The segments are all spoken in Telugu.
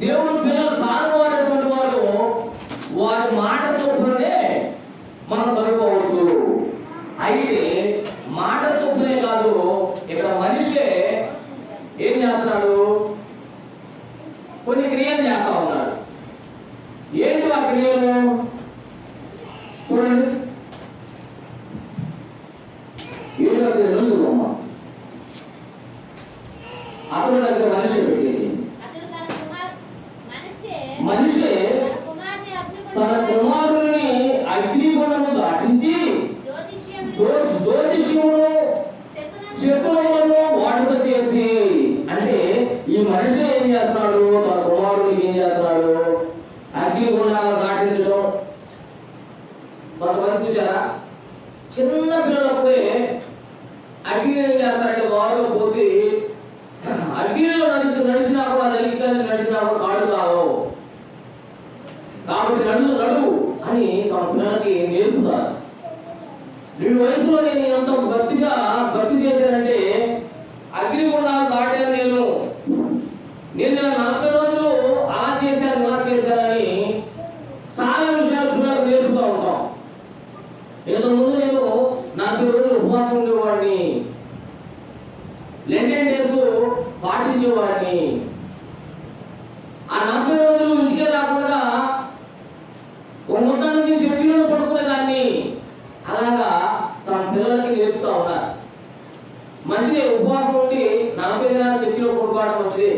దేవుని పిల్లలు కానువారేటువంటి వారు వారి మాట చొప్పునే మనం కనుక్కోవచ్చు. అయితే మాట చొప్పునే కాదు, ఇక్కడ మనిషే ఏం చేస్తున్నాడు, కొన్ని క్రియలు చేస్తా ఉన్నాడు. ఏంటి ఆ క్రియలు చూడండి. చూడమ్మా, అతడు దగ్గర మనిషి పెట్టేసి మనిషే తన కుమారుని అగ్నిగుండము దాటించి జ్యోతిష్యమును శకునములను వాడుక చేసి, అంటే ఈ మనిషి ఏం చేస్తున్నాడు, తన కుమారునికి ఏం చేస్తున్నాడు, అగ్నిగుండాలను దాటించడం. కొంతమంది చూసారా, చిన్న పిల్లలప్పుడే అగ్ని ఏం చేస్తారంటే వారుగా పోసి అగ్నిలో నడిచినా కూడా నడిచినా కూడా కాళ్ళు కావు కాబట్టి నడువు అని తమ పిల్లలకి నేర్పుతారు. వీడి వయసులో నేను ఎంత భక్తి చేశానంటే అగ్నిగుండాలు దాటాను నేను 40 రోజులు అలా చేశానని చాలా విషయాలు పిల్లలకు నేర్పుతూ ఉంటాం. ఇంతకుముందు నేను 40 రోజులు ఉపవాసం ఉండేవాడిని, లెండెన్ డేస్ పాటించేవాడిని. ఆ 40 రోజులు ఇంటికే రాకుండా ఒక మొత్తం నుంచి చర్చిలో పడుకునేదాన్ని. అలాగా తమ పిల్లలకి నేర్పుతా ఉన్నారు. మంచిదే, ఉపవాసం ఉండి 40 దినాలు చర్చిలో పడుకోవడం మంచిదే.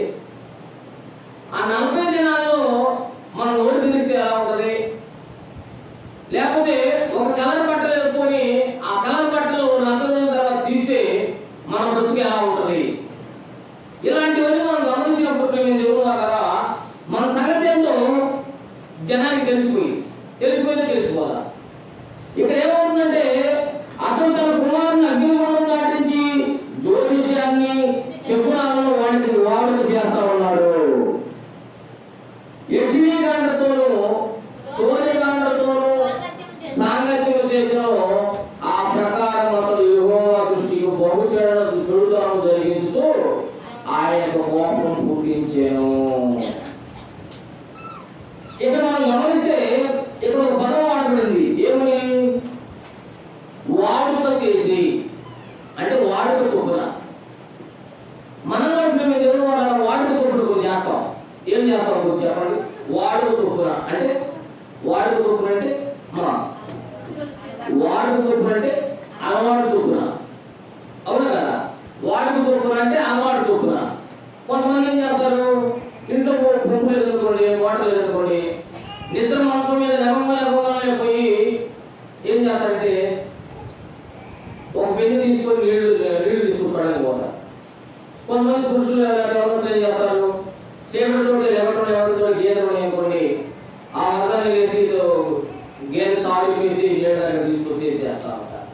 ఆ 40 దినాల్లో మనం నోరు తిరిగితే ఎలా ఉంటుంది, లేకపోతే ఒక కలర్ బట్టలు వేసుకొని ఆ కలర్ బట్టలు 40 రోజుల తర్వాత తీస్తే మన బ్రతుకు ఎలా ఉంటుంది. ఇలాంటివన్నీ మనం గమనించినప్పుడు దేవుడు ద్వారా మన సంగతి ఏంటో జనానికి తెలిసిపోతే తెలుసుకోవాలా. ఇక్కడ ఏమవుతుందంటే అతను తన కుమారుని అగ్నిగుండం దాటించి జ్యోతిష్యాన్ని శకునాలను వాడుక చేస్తా ఉన్నాడు. యజ్ఞీకాండతోనూ సూర్యకాండతోనూ సాంగత్యం చేసిన ఆ ప్రకారం అతడు యెహోవా దృష్టికి చెడుతనం జరిగించుతూ ఆయనకు కోపం పుట్టించాను. ఇక్కడ మనం గమనిస్తే ఇక్కడ ఒక పదం వాడబడింది, ఏమని, వాడుక చేసి, అంటే వాడుక చొప్పున. మనం మేము దేవుడు వాడుక చొప్పున గురించి చేస్తాం. ఏం చేస్తాం గురించి చెప్పండి. వాడుక చొప్పున అంటే వాడుక చొప్పున అంటే అలవాటు చొప్పున, అవునా కదా. వాడుక చొప్పున అంటే అలవాటు చొప్పున. కొంతమంది ఏం చేస్తారు, ఇంట్లో పంపు లేదనుకోండి, వాటర్ లేదనుకోండి, నిద్ర మంచం మీద లెవగానే పోయి ఏం చేస్తారంటే ఒక పెన్ను తీసుకొని నీళ్లు తీసుకొచ్చుకోవడానికి పోతారు. కొంతమంది పురుషులు ఏం చేస్తారు, చీకటితో ఎవరితో గేదెలు అనుకోండి, ఆ వర్గాన్ని వేసి గేదె తాడు వేసి నీళ్ళ దగ్గర తీసుకొచ్చేసేస్తా ఉంటారు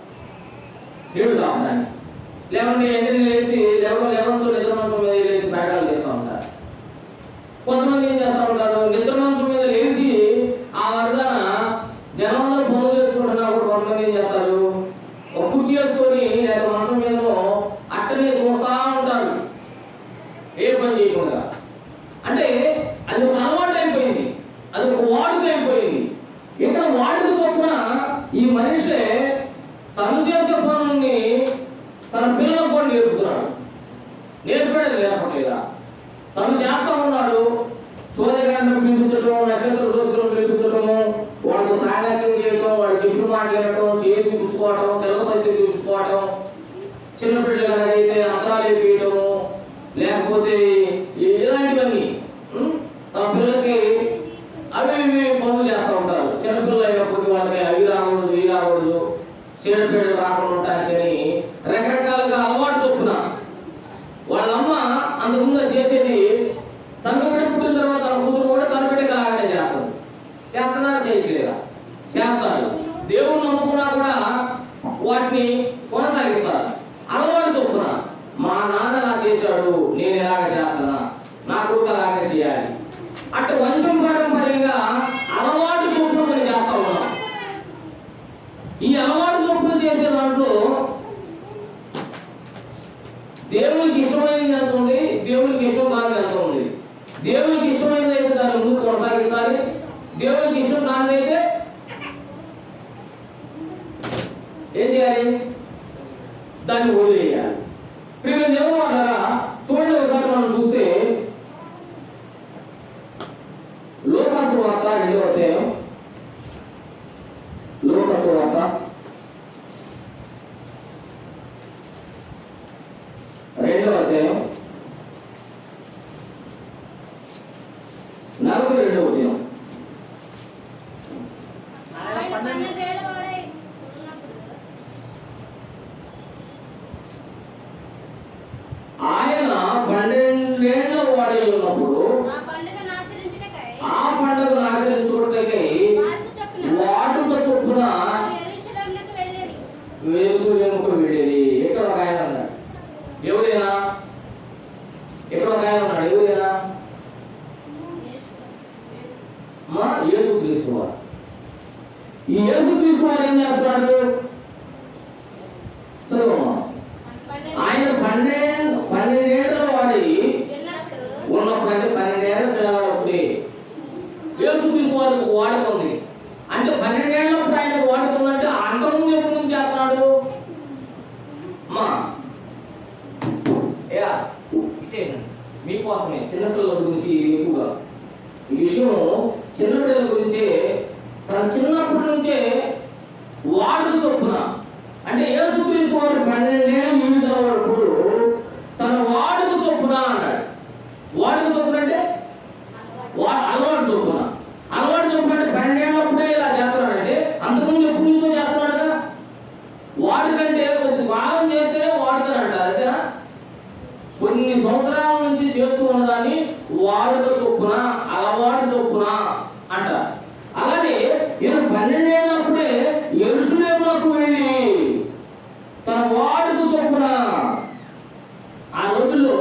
నీళ్లు కావడానికి. లేకుంటే ఎండని వేసి లెవెన్తో నిద్ర మంచం మీద వేసి బయటలు చేస్తూ ఉంటారు. కొంతమంది ఏం చేస్తూ ఉంటారు, నిద్ర మంచం మీద లేచి ఆ వర్గాన జనంలో పనులు చేసుకుంటున్నప్పుడు కొంతమంది ఏం చేస్తారు, ఒక కుర్చీ వేసుకొని లేక మంచం మీద అట్టనే చూస్తూ ఉంటారు, ఏ పని చేయకుండా. అంటే అది ఒక అలవాటు అయిపోయింది, అది ఒక వాడుక అయిపోయింది. ఇక్కడ వాడుక చొప్పున ఈ మనిషే తను చేసే పనుల్ని తన పిల్లలకు కూడా నేర్పుతున్నాడు. నేర్పలేదా? తను చేస్తా ఉన్నాడు. సూర్యకాండం పిలిపించడం, నక్షత్ర రోజులను పిలిపించడము, వాళ్ళకు సాంగత్యం చేయడం, వాళ్ళు చెప్పిన మాట వినడం, చేసి చూపించుకోవడం, తెలపతి చూపించుకోవడం, చిన్నపిల్లలు కనుకైతే అంతరాలు వేయటము, లేకపోతే ఇలాంటివన్నీ తమ పిల్లలకి అవి పనులు చేస్తూ ఉంటారు. చిన్నపిల్లలు అయినప్పటికీ వాళ్ళకి అవి రాకూడదు, ఇవి రాకూడదు, చీడపీడలు రాకుండా ఉంటారని రకరకాలుగా అలవాటు చొప్పున వాళ్ళమ్మ అంతకుముందు చేసేది. తన బిడ్డ పుట్టిన తర్వాత తన కూతురు కూడా తన బిడ్డకి అలాగనే చేస్తారు. చేస్తున్నారా చేయట్లేదా? చేస్తారు. దేవుడు నమ్ముకున్నా కూడా వాటిని కొనసాగిస్తారు. అలవాటు చొప్పున మా నాన్న అలా చేశాడు, నేను ఎలాగ చేస్తున్నా, నా కొడుకు అలాగే చేయాలి. అటు వంశం పారంపర్యంగా అలవాటు చొప్పున మనం చేస్తా ఉన్నాం. ఈ అలవాటు చొప్పున చేసే దాంట్లో దేవునికి ఇష్టమైనది ఎంత ఉంది, దేవునికి ఇష్టం కాని ఎంత ఉంది. దేవునికి ఇష్టమైనదైతే దాన్ని ముందుకు కొనసాగించాలి, దేవునికి ఇష్టం కానిదైతే ఏం చేయాలి? దాన్ని వదిలేయాలి. ప్రియమైన దేవుని వారలారా, చూడండి ఒకసారి మనం చూస్తే లూకాసు వార్త 2వ అధ్యాయం, లూకాసు వార్త 2వ అధ్యాయం 42వ వచనం. ఆయన 12 ఏళ్ల వాడై ఉన్నప్పుడు ఆ పండుగను ఆచరించుటకై వాడుక చొప్పున యెరూషలేముకు వెళ్ళేది. ఎక్కడ ఒక ఆయన ఉన్నాడు, ఎవరైనా ఎక్కడ ఒక ఆయన ఉన్నాడు, ఎవరైనా యేసుక్రీస్తు వారు. ఈ యేసుక్రీస్తు వారు ఏం చేస్తున్నాడు? చదువు. ఆయన 12 ఏళ్ల వాడి ఉన్నప్పుడు, అంటే 12 ఏళ్ళ పిల్లవాడప్పుడే యేసుక్రీస్తు వారికి వాడుక ఉంది. అంటే 12 ఏళ్ళప్పుడు ఆయన వాడుక ఉందంటే అంతకుముందు ఎప్పటి నుంచి చేస్తున్నాడు? మీకోసమే చిన్నపిల్లల గురించి ఎక్కువగా ఈ విషయం, చిన్నపిల్లల గురించే. తన చిన్నప్పటి నుంచే వాడుక చొప్పున, అంటే యేసుక్రీస్తు వారు 12 ఏళ్ళ జీవితంలో తన వాడుక చొప్పున అన్నాడు. వాడుక చొప్పున అంటే అలవాటు చొప్పున. అలవాటు చొప్పున అంటే 12 ఏళ్ళప్పుడే ఇలా చేస్తున్నాడంటే అంతకుముందు ఎప్పటి నుంచో చేస్తున్నాడు కదా. వాడుకంటే కొద్ది కాలం చేస్తేనే వాడుతారంట, అదేనా? కొన్ని సంవత్సరాల నుంచి చేస్తూ ఉన్నదాన్ని వాడుక చొప్పున, అలవాటు చొప్పున అంట. అలాగే ఈయన 12 ఏళ్ళప్పుడే యెరూషలేముకు వెళ్ళి తన వాడుక చొప్పున. ఆ రోజుల్లో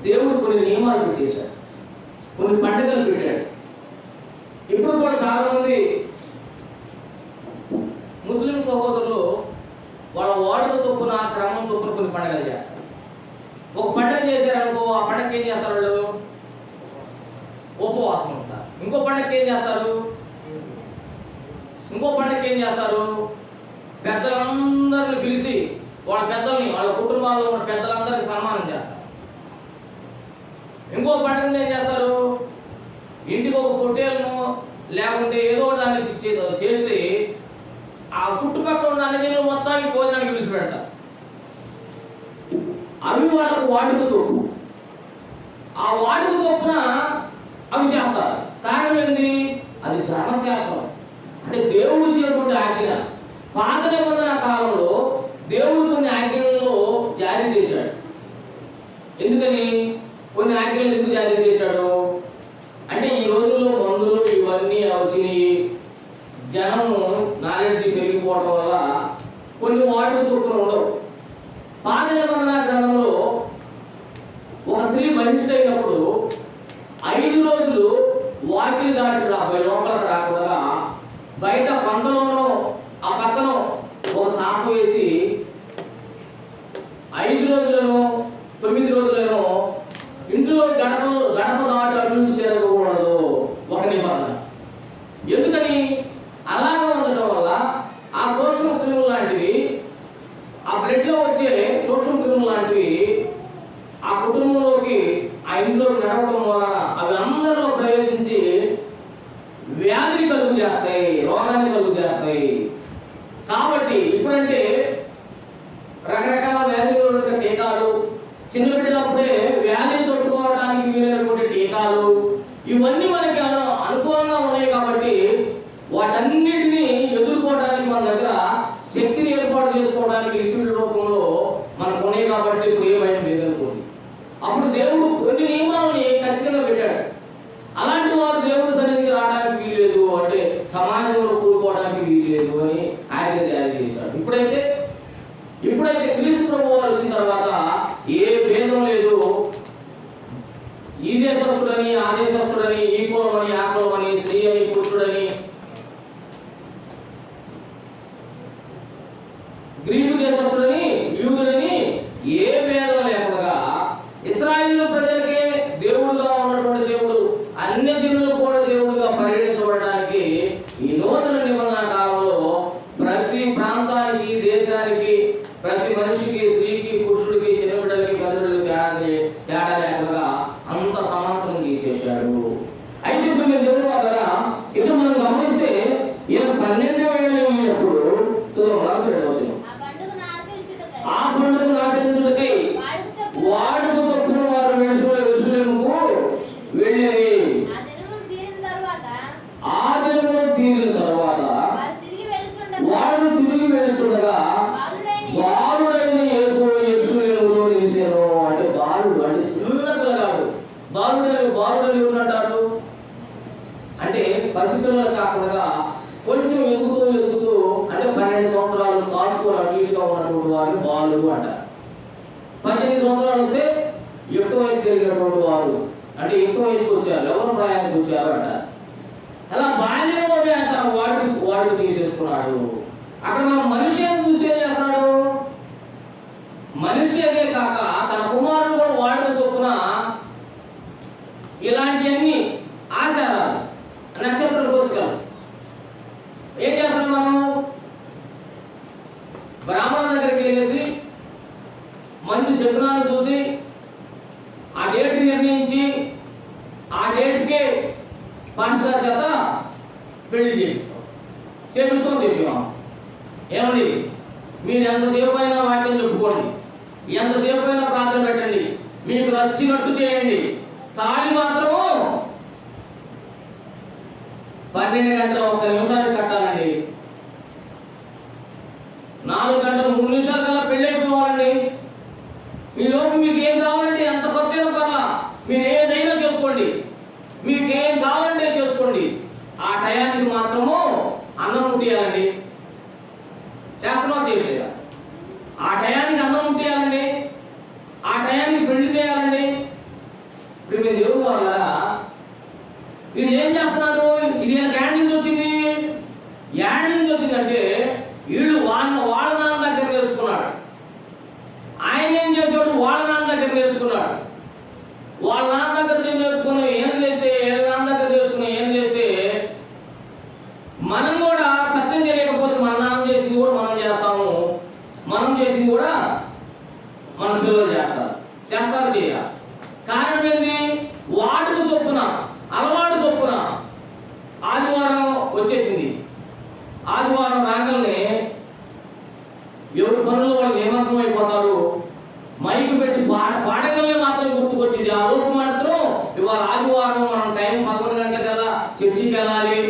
దేవుడు కొన్ని నియమాలు పెట్టేశాడు, కొన్ని పండుగలు పెట్టాడు. ఇప్పుడు కూడా చాలా మంది ముస్లిం సహోదరులు వాళ్ళ వాడుక చొప్పున, క్రమం చొప్పున కొన్ని పండుగలు చేస్తారు. ఒక పండుగ చేశారనుకో, ఆ పండుగకి ఏం చేస్తారు? వాళ్ళు ఉపవాసం ఉంటారు. ఇంకో పండుగకి ఏం చేస్తారు? పెద్దలందరిని పిలిచి వాళ్ళ పెద్దల్ని, వాళ్ళ కుటుంబాల్లో ఉన్న పెద్దలందరికీ సన్మానం చేస్తారు. ఇంకో పండుగను ఏం చేస్తారు? ఇంటికి ఒక పొట్టేలను లేకుంటే ఏదో దాన్ని చేసి ఆ చుట్టుపక్కల ఉన్న అన్ని జనులు మొత్తానికి భోజనానికి పిలిచి పెడతారు. అవి వాళ్ళకు వాడుక చొప్పు. ఆ వాడుక చొప్పున అవి చేస్తారు. కారణం ఏంటి? అది ధర్మశాస్త్రం, అంటే దేవుడు ఇచ్చినటువంటి ఆజ్ఞ. పాత నిబంధన కాలంలో దేవుడు కొన్ని ఆజ్ఞలను జారీ చేశాడు. ఎందుకని? కొన్ని ఆజ్ఞలు ఎందుకు జారీ చేశాడు అంటే, ఈ రోజుల్లో మందులు ఇవన్నీ వచ్చినాయి, జనము నాలెడ్జ్ పెరిగిపోవడం వల్ల కొన్ని వాడుక చొప్పున ఉండవు. పాత నిబంధన గ్రంథంలో ఒక స్త్రీ బహిష్ఠైనప్పుడు 5 రోజులు వాకిలి దాటి లోపలికి రాకుండా బయట పంచలోనో ఆ పక్కన ఒక సాప వేసి 5 రోజులను 9 రోజులను ఇంట్లో గడప దాటి అభివృద్ధి తిరగకూడదు, ఒక నిబంధన. ఎందుకని? అలాగ ఉండటం వల్ల ఆ సూక్ష్మ క్రిములు లాంటివి, ఆ బ్లడ్ లో వచ్చే సూక్ష్మ క్రిములు లాంటివి ఆ కుటుంబంలోకి, ఆ ఇంట్లోకి నడవడం వల్ల అవి అందరిలో ప్రవేశించి వ్యాధిని కలుగు చేస్తాయి, రోగాన్ని కలుగు చేస్తాయి. కాబట్టి ఇప్పుడంటే రకరకాల వ్యాధులు టీకాలు, చిన్న బిడ్డలప్పుడే వ్యాధిని తట్టుకోవడానికి వీలైనటువంటి టీకాలు, ఇవన్నీ మనకి అనుకూలంగా ఉన్నాయి. కాబట్టి వాటన్నిటినీ ఎదుర్కోవడానికి మన దగ్గర శక్తిని ఏర్పాటు చేసుకోవడానికి లిక్విడ్ రూపంలో మనకు ఉన్నాయి. కాబట్టి ఇప్పుడు ఏ భయం లేదనుకోండి. అప్పుడు దేవుడు కొన్ని నియమాలని ఖచ్చితంగా పెట్టాడు. అలాంటి వారు దేవుడి సన్నిధికి రావడానికి వీల్లేదు, అంటే సమాజంలో కూడుకోవడానికి వీల్లేదు అని ఆయన తయారు చేశాడు. ఇప్పుడైతే క్రీస్తు ప్రభువు వారు వచ్చిన తర్వాత ఏ భేదం లేదు. ఈ దేశస్తుడని, ఆ దేశస్తుడని, ఈ కులమని, ఆ కులమని, స్త్రీ అని, పురుషుడని, గ్రీకు దేశస్తుడని, యూదుడని ఏ భేదం లేకుండా ఇశ్రాయేలు ప్రజలకే దేవుడుగా అన్ని జనులు కూడా దేవుడిగా పరిగణించబడడానికి ఈ నూతన నిబంధన కాలంలో ప్రతి ప్రాంతానికి, దేశానికి, ప్రతి మనిషికి, స్త్రీకి, పురుషుడికి, చిన్నబిడ్డలకి, పెద్దలకి తేడా లేకుండా అంత సమాంతరం తీసేశాడు. అయితే ఇప్పుడు మీరు దేవుడు ద్వారా ఇప్పుడు మనం గమనిస్తే ఈయన 12వ ఏళ్ళు అయినప్పుడు ఆ పండుగను ఆచరించుటకై వాడుకు చొప్పున వారు యెరూషలేముకు వెళ్ళిరి. ఆ దినములు తీరిన తర్వాత వారు తిరిగి వెళ్తుండగా బాలుడైన యేసు యెరూషలేములో నిలిచెను. అంటే బాలుడు అంటే చిన్న పిల్లగాడు. బాలుడని ఉన్నట్టారు అంటే పసిపిల్లలు కాకుండా కొంచెం ఎదుగుతూ అంటే 12 సంవత్సరాలు కాసుకొని అటు ఇటుగా ఉన్నటువంటి వారు బాలుడు అంటారు. 18 సంవత్సరాలు వస్తే ఎక్కువ వయసు కలిగినటువంటి వారు అంటే ఎక్కువ వయసుకు వచ్చారు, ఎవరు ప్రాయానికి వచ్చారు అంటారు. అలా బాల్యంలోనే అంటారు వాడు తీసేసుకున్నాడు. అక్కడ మనం మనిషి అని చూస్తే ఏం చేస్తున్నాడు? మనిషి అనే కాక తన కుమారుడు కూడా వాడుక చొప్పున ఇలాంటివన్నీ ఆచారాలు, నక్షత్ర సూచకాలు ఏం చేస్తాం మనం? బ్రాహ్మణ దగ్గరికి వెళ్ళేసి మంచి శకునాలు చూసి ఆ డేట్ నిర్ణయించి ఆ డేట్కే పాస్టర్ చేత పెళ్లి చేపిస్తాం చెప్పాం. ఏమండి, మీరు ఎంతసేపు అయినా వాక్యం చెప్పుకోండి, ఎంతసేపు అయినా ప్రార్థన పెట్టండి, మీకు నచ్చినట్టు చేయండి, తాళి మాత్రము 12 గంటల 1 నిమిషానికి కట్టాలండి. 4 గంటలు 3 నిమిషాల కల్లా పెళ్లి అయిపోవాలండి. ఈలోపు మీకు ఏం కావాలంటే ఎంత ఖర్చు అయినా పర్లా, మీరు ఏదైనా చేసుకోండి, మీకు ఏం కావాలంటే చేసుకోండి. ఆ టయానికి మాత్రము అన్నం ముట్టియాలండి. చేస్తున్నా చేయలేదా? ఆ టయానికి అన్నం ముట్టియాలండి, ఆ టయానికి పెళ్లి చేయాలండి. ఇప్పుడు మీరు దేవుడు వల్ల వీళ్ళు ఏం చేస్తున్నారు? ఇది యాడ్ నుంచి వచ్చింది. యాడ్ నుంచి వచ్చిందంటే వీళ్ళు వాళ్ళ నాన్న దగ్గర నేర్చుకున్నాడు. ఆయన ఏం చేసాడు? వాళ్ళ నాన్న దగ్గర నేర్చుకున్నాడు. వాళ్ళ నాన్న దగ్గర నేర్చుకుని ఏం చేస్తే, నాన్న దగ్గర నేర్చుకుని ఏం చేస్తే మనం కూడా సత్యం చేయలేకపోతే మన నాన్న చేసింది కూడా మనం చేస్తాము, మనం చేసింది కూడా మన పిల్లలు చేస్తారు చేయాలి. కారణం ఏంది? వాడుకు చొప్పున, అలవాటు చొప్పున ఆదివారం వచ్చేసింది. ఆదివారం రాగలనే ఎవరి పనులు వాళ్ళు ఏమాత్రం అయిపోతారు. మైకు పెట్టి పాడగలనే మాత్రం గుర్తుకొచ్చింది. ఆ రోజు మాత్రం ఇవాళ ఆదివారం మనం టైం 11 గంటలకు కదా చర్చికి వెళ్ళాలి,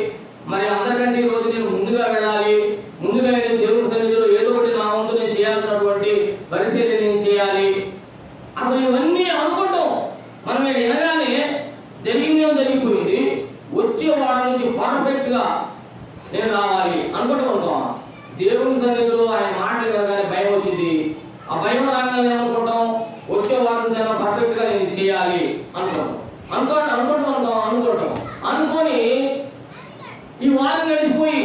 మరి అందరికంటే ఈ రోజు నేను ముందుగా వెళ్ళాలి, ముందుగా వెళ్ళి దేవుడి సన్నిధిలో ఏదో ఒకటి నా వంతు నేను చేయాల్సినటువంటి పరిస్థితి నేను చేయాలి. అసలు ఇవన్నీ అనుకుంటాం. మనం వినగానే జరిగిందేమో జరిగిపోయింది, వచ్చే వారం నుంచి పర్ఫెక్ట్ గా నేను రావాలి అనుకుంటూ ఉంటాం. దేవుని సన్నిధిలో ఆయన మాటలు వినగానే భయం వచ్చింది. ఆ భయం రాగానే ఏమనుకుంటాం? వచ్చే వారం నుంచి పర్ఫెక్ట్ గా నేను చేయాలి అనుకుంటాం. అనుకొని ఈ వారం గడిచిపోయి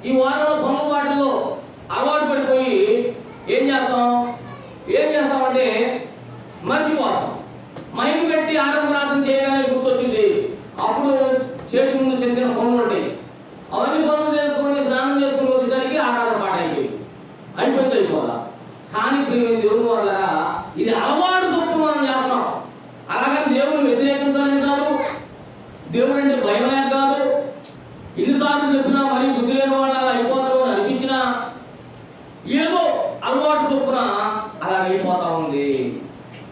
ఈ వారంలో పొందుబాటులో అలవాటు పడిపోయి ఏం చేస్తామంటే మర్చిపోతాం. మైకు పెట్టి ఆరం ప్రార్థన చేయగానే గుర్తొచ్చింది. అప్పుడు చేతి ముందు చిన్న చిన్న పనులు ఉంటాయి, అవన్నీ పనులు చేసుకొని స్నానం చేసుకుని వచ్చేసరికి ఆరాధన పాట అయిపోవాలా. కానీ ప్రియమైన దేవుని వల్ల ఇది అలవాటు చొప్పున మనం చేస్తాం. అలాగని దేవుని వ్యతిరేకించాలని కాదు, దేవుడు అంటే భయం లేక కాదు. ఎన్నిసార్లు చెప్పినా మరి బుద్ధి లేని వాళ్ళు అలా అయిపోతారు అని అనిపించినా ఏదో అలవాటు చొప్పున అలా అయిపోతా ఉంది.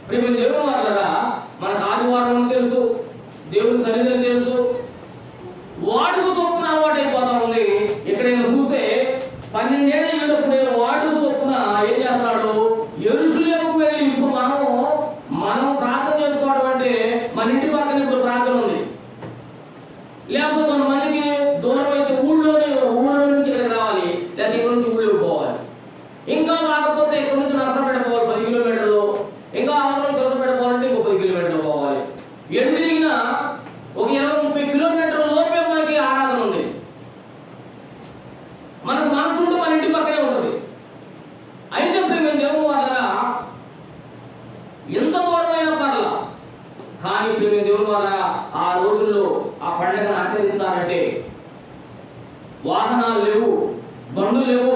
ప్రియమైన దేవుని వల్ల మనకు ఆదివారం తెలుసు, దేవుని సన్నిధి తెలుసు, వాడుకు చొప్పున అలవాటు అయిపోతా ఉంది. ఎక్కడైనా చూస్తే 12 ఏళ్ళు వెళ్ళినప్పుడే వాడుకు చొప్పున ఏం చేస్తున్నాడు? యెరూషలేముకు వెళ్ళి ఇప్పుడు మనం ప్రార్థన చేసుకోవడం అంటే మన ఇంటి పక్కన ఇప్పుడు ప్రార్థన ఉంది, లేకపోతే కొంతమందికి దూరం అయితే ఊళ్ళో నుంచి ఇక్కడ రావాలి, లేకపోతే ఇక్కడ నుంచి ఊళ్ళోకి పోవాలి. ఇంకా రాకపోతే ఇక్కడ నుంచి నష్టపేట పోవాలి 10 కిలోమీటర్లు, ఇంకా ఆవరణ సొంతపేట పోవాలంటే ఇంకో 10 కిలోమీటర్లు పోవాలి. ఎటు తిరిగినా ఒక 20-30 కిలోమీటర్ల లోపే మనకి ఆరాధన ఉంది. మనకు మనసు ఉంటే మన ఇంటి పక్కనే ఉంటుంది. అయితే మేము దేవుని వల్ల ఎంత దూరమైనా పర్లా కానీ ప్రేమ దేవుని వల్ల ఆ రోజుల్లో ఆ పండుగను ఆచరించాలంటే వాహనాలు లేవు, బండ్లు లేవు,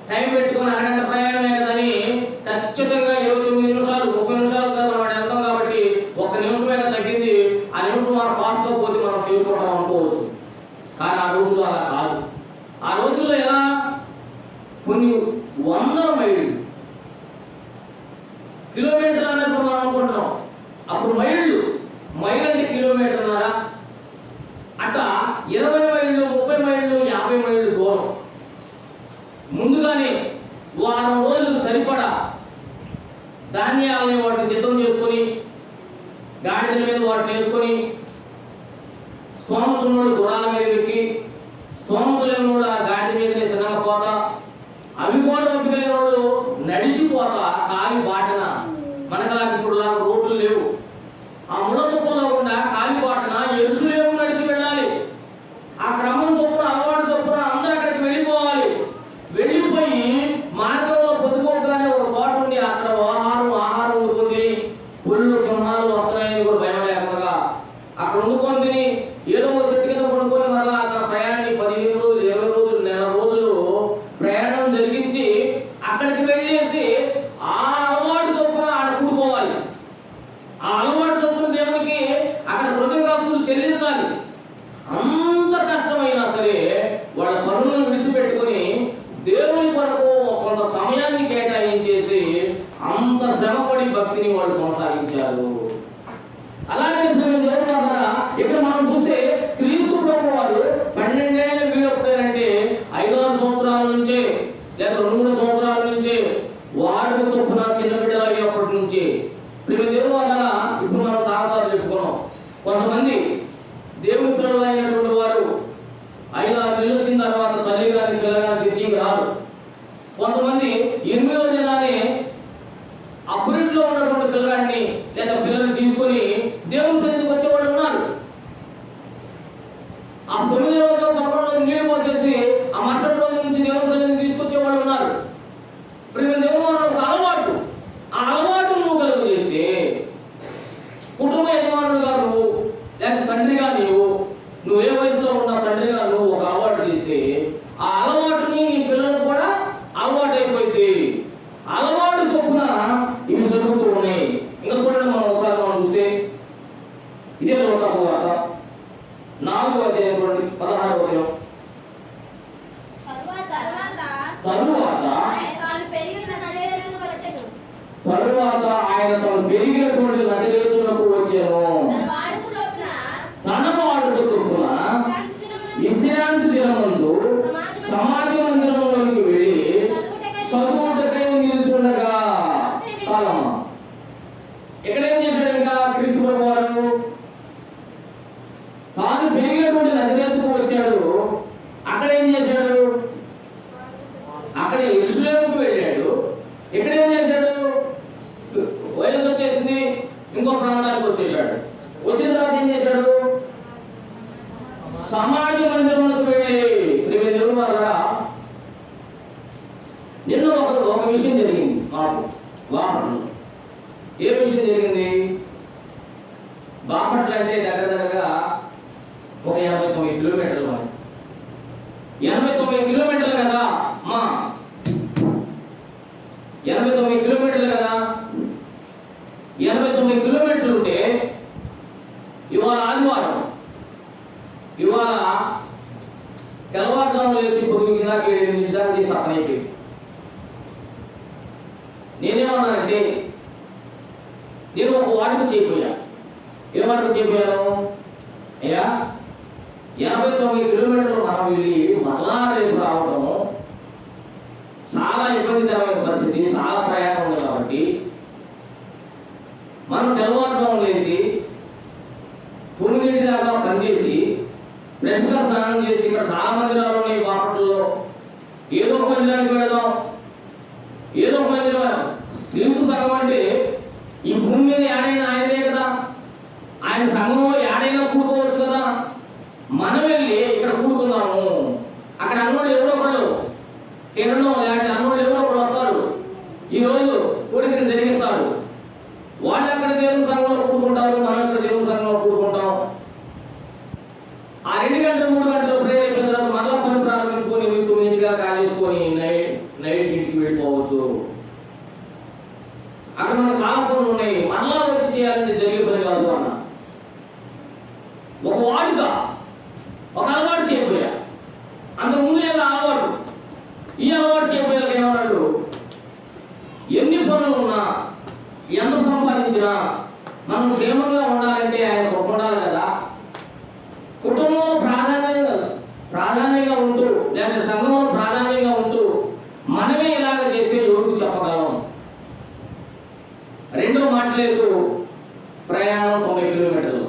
టైం పెట్టుకుని అరగంట ప్రయాణమే కదని ఖచ్చితంగా 29 నిమిషాలు 30 నిమిషాలు కదా మనం వెళ్తాం కాబట్టి 1 నిమిషమే తగ్గింది. ఆ నిమిషం మనం ఫాస్ట్గా పోతే మనం చేరుకోవడం అనుకోవచ్చు. కానీ ఆ రోజుల్లో అలా కాదు. ఆ రోజుల్లో ఎలా కొన్ని 100 మైళ్ళు, కిలోమీటర్లు అన్నప్పుడు మనం అనుకుంటున్నాం. అప్పుడు మైళ్ళు అంటే కిలోమీటర్న్నర, అట్లా 20 మైళ్ళు, 30 మైళ్ళు, 50 మైళ్ళు దూరం ముందుగానే వారం రోజులు సరిపడా ధాన్యాలని వాటిని సిద్ధం చేసుకొని గాడిదల మీద వాటిని వేసుకొని స్తోమత ఉన్నోళ్ళు గుర్రాల మీద ఎక్కి, స్తోమత లేని వాళ్ళు ఆ గాడిద మీదనే చిన్నగా పోతా, అవి కూడా ఒప్పుకెళ్ళిన వాళ్ళు నడిచిపోతా కాలి బాటన. మనకలా ఇప్పుడులా రోడ్లు లేవు, ఆ ముళ్ళ తుప్పల్లో కూడా కాలి బాటన ఎరుసలేము నడిచి వెళ్ళాలి. ఆ క్రమం చొప్పున అలవాటు చొప్పున అందరూ అక్కడికి వెళ్ళిపోవాలి. వెళ్ళిపోయి మార్గంలో పొద్దుకోగానే ఒక చోట ఉండి అక్కడ ఆహారం వండుకొని పుల్లు సింహాలు వస్తున్నాయని కూడా భయం లేకుండా అక్కడ వండుకొని తిని ఏదో ఒక చెట్టు కింద పడుకొని మళ్ళీ అక్కడ ప్రయాణాన్ని 15 రోజులు, 20 రోజులు, నెల రోజులు ప్రయాణం జరిగించి అక్కడికి వెళ్ళేసి ఆ అలవాటు చొప్పున ఆడ కూడుకోవాలి. ఆ అలవాటు చొప్పున దేవునికి అక్కడ కృతజ్ఞతలు చెల్లించాలి. అంత కష్టమైనా సరే వాళ్ళ పనులను విడిచిపెట్టుకొని దేవుని కొరకు కొంత సమయాన్ని కేటాయించేసి అంత శ్రమపడి భక్తిని వాళ్ళు కొనసాగించారు. అలాగే దేవుని ద్వారా ఇక్కడ మనం చూస్తే క్రీస్తు ప్రభు వారు 12 ఏళ్ళ వీడప్పుడేనంటే 5-6 సంవత్సరాల నుంచే లేదా 2-3 సంవత్సరాల నుంచే వాడు చొప్పున చిన్న బిడ్డలయ్యేప్పటి నుంచి దేవుని వల్ల ఇప్పుడు మనం చాలాసార్లు చెప్పుకున్నాం. కొంతమంది దేవుని పిల్లలు అయినటువంటి వారు 5-6 నెలలు వచ్చిన తర్వాత తల్లి గారి పిల్లగాని చర్చికి రాదు. కొంతమంది 8వ నెలనే అప్పుడింట్లో ఉన్నటువంటి పిల్లగాడిని లేదా పిల్లల్ని తీసుకొని దేవుని సన్నిధికి వచ్చేవాళ్ళు ఉన్నారు. ఆ 9వ రోజు 11వ రోజు నీళ్లు పోసేసి ఆ మరుసటి రోజు నుంచి దేవుని సన్నిధికి తీసుకొచ్చేవాళ్ళు ఉన్నారు. దేవుని ఒక అలవాటు, ఆ అలవాటు నువ్వు కలుగు చేస్తే కుటుంబ యజమానుడుగా నువ్వు లేక తండ్రిగా నువ్వు ఏ వయసులో ఉన్న తండ్రిగా నువ్వు ఒక అలవాటు చేస్తే ఆ అలవాటుని నీ పిల్లలు కూడా అలవాటు అయిపోయింది. అలవాటు చొప్పున ఇవి జరుగుతూ ఉన్నాయి. ఇంకా చూడండి, మనం ఒకసారి మనం చూస్తే ఇదే లోక సువార్త 4వ అధ్యాయం చూడండి, 16వ వచనం. తరువాత ఆయన తను పెరిగినటువంటి నజరేతునకు వచ్చాను. తన వాడుకు చొప్పున విశ్రాంతి దినమందు సమాజ మందిరంలోనికి వెళ్ళి చదువుటకై నిలుచుండగా. చాలమ్మా, ఎక్కడేం చేశాడు ఇంకా క్రీస్తు ప్రభు వారు? తాను పెరిగినటువంటి నజరేతుకు వచ్చాడు. అక్కడ ఏం చేశాడు? అక్కడ యెరూషలేముకు వెళ్ళాడు. ఇక్కడ ఏం చేశాడు? వయసు వచ్చేసింది, ఇంకో ప్రాంతానికి వచ్చేసాడు. వచ్చిన తర్వాత ఏం చేశాడు? సమాజ మందిరంలోకి వెళ్ళి దేవుని వల్ల నిన్న ఒక విషయం జరిగింది మాకు బాపట్లలో. ఏ విషయం జరిగింది? బాపట్ల అంటే దగ్గరగా ఒక 89 కిలోమీటర్లు. 89 కిలోమీటర్లు కదా మా 89 కిలోమీటర్లు కదా. 89 కిలోమీటర్లు ఉంటే ఇవాళ ఆదివారం, ఇవాళ తెల్లవారుజాములు వేసి పొద్దుకి దాకా 8 దాకా చేసి అక్కడ అయిపోయింది. నేనేమన్నానంటే నేను ఒక వాటికి చేయిపోయా. ఏ వాటికి చేయిపోయాను? అయ్యా 89 కిలోమీటర్లు మనం వెళ్ళి మళ్ళా రేపు రావడం చాలా ఇబ్బందికరమైన పరిస్థితి, చాలా ప్రయాణం ఉంది. కాబట్టి మనం తెల్లవారుజాములు వేసి 9 దాకా పనిచేసి ఫ్రెష్గా స్నానం చేసి, ఇక్కడ చాలా మందిరాలు ఉన్నాయి బాపట్లలో, ఏదో ఒక మందిరానికి వెళదాం. ఏదో ఒక మందిరం క్రీస్తు సంఘం అంటే ఈ భూమి మీద ఏడైనా ఆయనదే కదా. ఆయన సంఘంలో ఏడైనా కూడుకోవచ్చు కదా. మనం వెళ్ళి ఇక్కడ కూడుకుందాము. అక్కడ అన్నోళ్ళు ఎవరో ఒకళ్ళు, కిరణం లాంటి అన్నోళ్ళు ఎవరో ఒకళ్ళు వస్తారు, ఈరోజు కోరికను జరిగిస్తారు. వాళ్ళు అక్కడ దేవుని సంఘంలో కూడుకుంటారు, మనం ఇక్కడ దేవుని కాదు అన్న. ఒక వాడుక, ఒక అలవాటు చేయబోయా. అంతకు ముందు లేదా అలవాటు, ఈ అలవాటు చేయబోయాక ఏమన్నాడు, ఎన్ని పనులు ఉన్నా ఎంత సంపాదించినా మనం క్షేమంగా ఉండాలంటే ఆయన గొప్ప ఉండాలి కదా. కుటుంబంలో ప్రాధాన్యంగా ఉంటూ లేదా సంఘంలో ప్రాధాన్యంగా ఉంటూ మనమే ఇలాగ చేస్తే ఎవరికి చెప్పగలం. రెండో మాట లేదు, ప్రయాణం 90 కిలోమీటర్లు.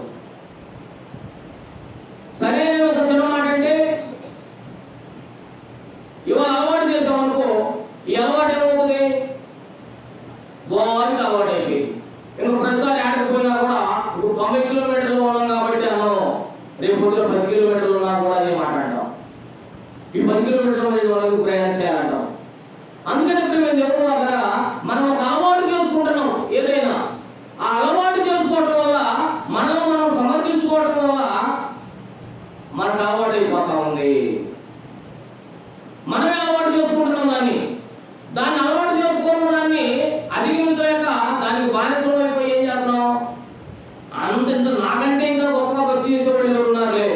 సరే, ఒక చిన్న మాట అంటే ఇవాళ అలవాటు చేసామనుకో, ఈ అలవాటు ఏమవుతుంది, వారికి అలవాటు అయిపోయింది. ఇంకో ప్రస్తుతాన్ని ఆడకపోయినా కూడా ఇప్పుడు 90 కిలోమీటర్లు ఉన్నాం కాబట్టి అన్నాం, రేపు పొద్దున 10 కిలోమీటర్లు ఉన్నా కూడా అదే మాట్లాడటం. ఈ 10 కిలోమీటర్లు వాళ్ళకి ప్రయాణం చేయాలంటాం. అందుకని ఇప్పుడు మేము దేవుడు వల్ల మనం ఒక అలవాటు చేసుకుంటున్నాం. ఏదైనా ఆ అలవాటు చేసుకోవటం వల్ల మనం సమర్థించుకోవటం వల్ల మనకు అలవాటు అయిపోతా ఉంది. మనమే అలవాటు చేసుకుంటున్నాం దాన్ని అలవాటు చేసుకున్న దాన్ని అధిగమించలేక దానికి బానిసం అయిపోయి ఏం చేస్తున్నాం, ఇంత నాకంటే ఇంకా గొప్పగా భక్తి చేసేవాళ్ళు ఎవరు ఉన్నారులే.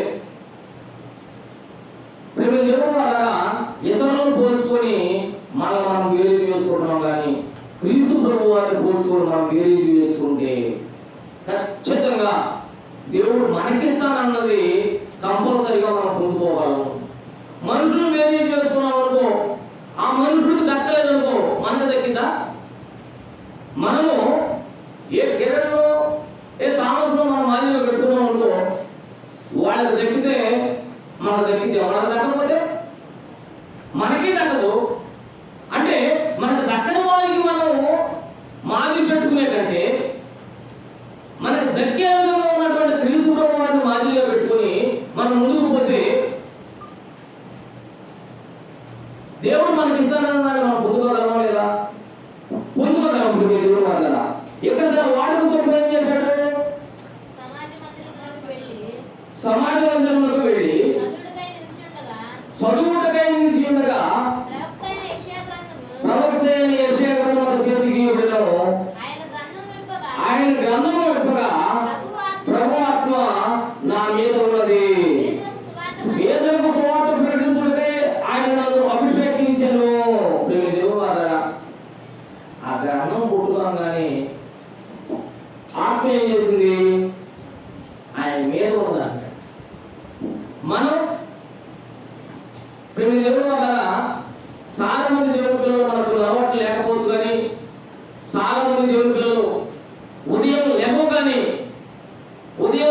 ప్రేమ దేవుడు వల్ల ఇతరులను పోల్చుకొని మనం వేరేది చేసుకుంటున్నాం. కానీ క్రీస్తు ప్రభు వారిని పోల్చుకొని మనం వేరేది చేసుకుంటే ఖచ్చితంగా దేవుడు మనకిస్తానన్నది కంపల్సరీగా మనం పొందుకోగలం. మనుషులు వేరే చేసుకున్నాం అనుకో, ఆ మనుషుడికి దక్కలేదనుకో మనకు దక్కిందా? మనము ఏ కిరణ్లో ఏ తామస్లో మనం మాదిరిలో పెట్టుకున్నాం అనుకో, వాళ్ళకి దక్కితే మనకు దక్కితే, వాళ్ళకి దక్కకపోతే మనకి దక్కదు. అంటే మనకు దక్కని వాళ్ళకి మనం మాదిరి పెట్టుకునే కంటే మనకు దక్కే విధంగా ఉన్నటువంటి క్రీస్తు ప్రభు వారిని మాదిరిగా పెట్టుకుని మనం ముందుకు పోతే దేవుడు మనకి ఇస్తానన్నాడు. మనం పొందుకోగలమా లేదా? పొందుకోగలం. దేవుడు వాళ్ళ ఇక్కడ వాడుకతో ఏం చేశాడు, సమాజ మందిరంలోకి వెళ్ళి చదువుటకై నిలిచి ఉండగా ప్రవక్త అయిన యెషయా గ్రంథం చేతికి ఇవ్వడము, ఆయన గ్రంథము విప్పగా ప్రభు ఆత్మ నా మీద ఉన్నది, పేదలకు సువార్త ప్రకటించుటకై ఆయన నన్ను అభిషేకించెను. దేవుడు వాళ్ళ ఆ గ్రంథం పుట్టుకోగానే ఆత్మ ఏం చేసింది, ఆయన మీద ఉన్నదంట. మనం ప్రేమ దేవుడు వల్ల చాలా మంది దేవుడి పిల్లలు మనకు అలవాటు లేకపోవచ్చు, కానీ చాలా మంది దేవుడి పిల్లలు ఉదయం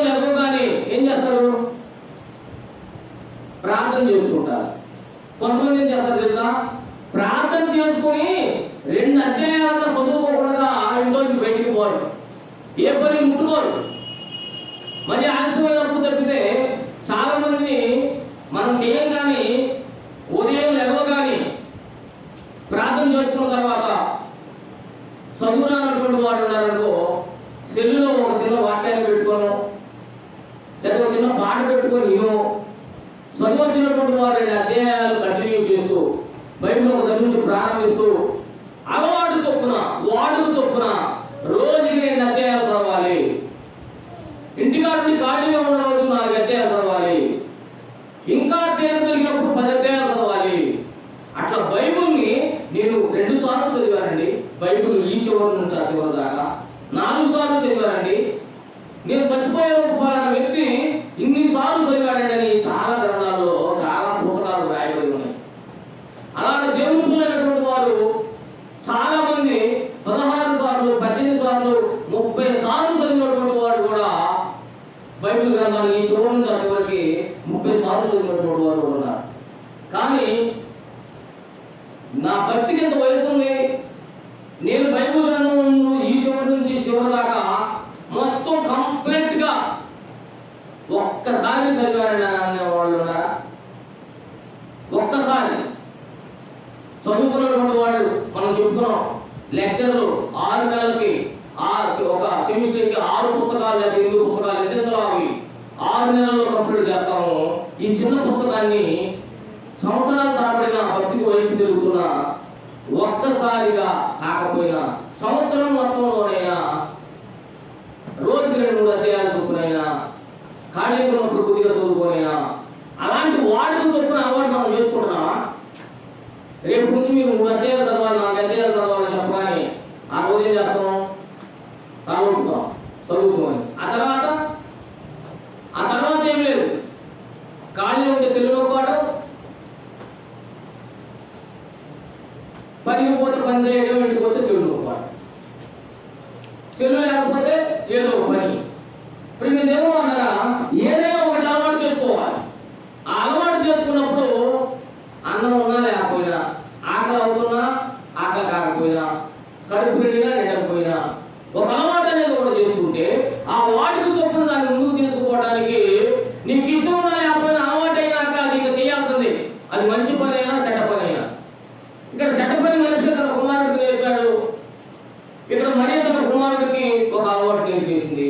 లేవగానే ఏం చేస్తారు, ప్రార్థన చేసుకుంటారు. కొంతమంది ఏం చేస్తారు తెలుసా, ప్రార్థన చేసుకుని 2 అధ్యాయాలను చదువుకోకుండా ఇంట్లోంచి బయటికి పోరు, ఏ పని ముట్టుకోరు. మరి ఆలస్యమైనప్పుడు తప్పితే చాలా మందిని మనం చేయం. కానీ ఉదయం లేవగానే ప్రార్థన చేసుకున్న తర్వాత చదువురానటువంటి వాడు ఉన్నారనుకో, సెల్లులో ఒక చిన్న వాక్యాన్ని పెట్టుకోను లేదా ఒక చిన్న పాట పెట్టుకొని నేను చదువు వచ్చినటువంటి వారు 2 అధ్యాయాలు కంటిన్యూ చేస్తూ బైబిల్ ఒక దగ్గర నుంచి ప్రారంభిస్తూ అలవాటు చొప్పున వాడుకు చొప్పున రోజుకి 2 అధ్యాయాలు చదవాలి. ఇంటికాడి ఖాళీగా ఉన్న రోజు 4 అధ్యాయాలు చదవాలి. ఇంకా తేలిక దొరికినప్పుడు 10 అధ్యాయాలు చదవాలి. అట్లా బైబిల్ని నేను 2 సార్లు చదివానండి. బైబిల్ ఈ చివరి నుంచి ఆ చివరి దాకా 4 సార్లు చదివానండి. నేను చచ్చిపోయే పలానా వ్యక్తి ఇన్ని సార్లు చదివాడండి అని చాలా గ్రంథాల్లో చాలా పుస్తకాలు రాయబడి ఉన్నాయి. అలాగే దేవుని పిల్లలైనటువంటి వారు చాలా మంది 16 సార్లు 18 సార్లు 30 సార్లు చదివినటువంటి వారు కూడా బైబిల్ గ్రంథాన్ని ఈ చివరి నుంచి ఆ చివరికి 30 సార్లు చదివినటువంటి వారు ఉన్నారు. కానీ నా భక్తికి ఎంత వయసు ఉంది, నేను బైబిల్ గ్రంథం ఈ చివరి నుంచి చివరి దాకా మొత్తం కంప్లీట్ గా ఒక్కసారి చదివారని అనే వాళ్ళు ఉన్నారా? ఒక్కసారి చదువుకున్నటువంటి వాళ్ళు మనం చెప్పుకున్నాం, లెక్చర్లు 6 నెలలకి ఒక సెమిస్టర్కి 6 పుస్తకాలు లేదా 8 పుస్తకాలు ఎంతెంతలో అవి 6 నెలల్లో కంప్లీట్ చేస్తాము. ఈ చిన్న పుస్తకాన్ని సంవత్సరాల తరబడిన భక్తికి వయసు తిరుగుతున్న ఒక్కసారిగా కాకపోయినా సంవత్సరం మొత్తంలోనైనా రోజుకి 2-3 అధ్యాయాలు చొప్పునైనా, ఖాళీ ఉన్నప్పుడు కొద్దిగా చదువుకోనైనా, అలాంటి వాటికి చొప్పున అలవాటు మనం చేసుకుంటున్నామా? రేపు నుంచి మీరు 3 అధ్యాయాలు చదవాలి, 4 అధ్యాయాలు చదవాలని చెప్పగానే ఆ రోజు ఏం చేస్తాం? తాగుతాం చదువుకోని. ఆ తర్వాత ఏం లేదు, ఖాళీ ఉంటే చెల్లులో పాటు, పనికి పోతే పని చేయడం, ఇంటికి పోతే చెల్లులో పాటు, చెల్లు లేకపోతే ఏదో ఒక పని. ఇప్పుడు మీరు దేవుడు అన్నారా, ఏదైనా ఒకటి అలవాటు చేసుకోవాలి. ఆ అలవాటు చేసుకున్నప్పుడు అన్నం ఉన్నా లేకపోయినా, ఆకలి అవుతున్నా ఆకలి కాకపోయినా, కడుపు నిండినా నిండకపోయినా, ఒక అలవాటు అనేది కూడా చేసుకుంటే ఆ వాటికి చొప్పున దాన్ని ముందుకు తీసుకుపోవడానికి నీకు ఇష్టం ఉన్నా లేకపోయినా అలవాటు అయినాక అది ఇక చేయాల్సిందే. అది మంచి పని అయినా చెడ్డ పని అయినా. ఇక్కడ చెడ్డ పని మనిషి తన కుమారుడికి నేర్పాడు, ఇక్కడ మరి తన కుమారుడికి ఒక అలవాటు నేర్పేసింది.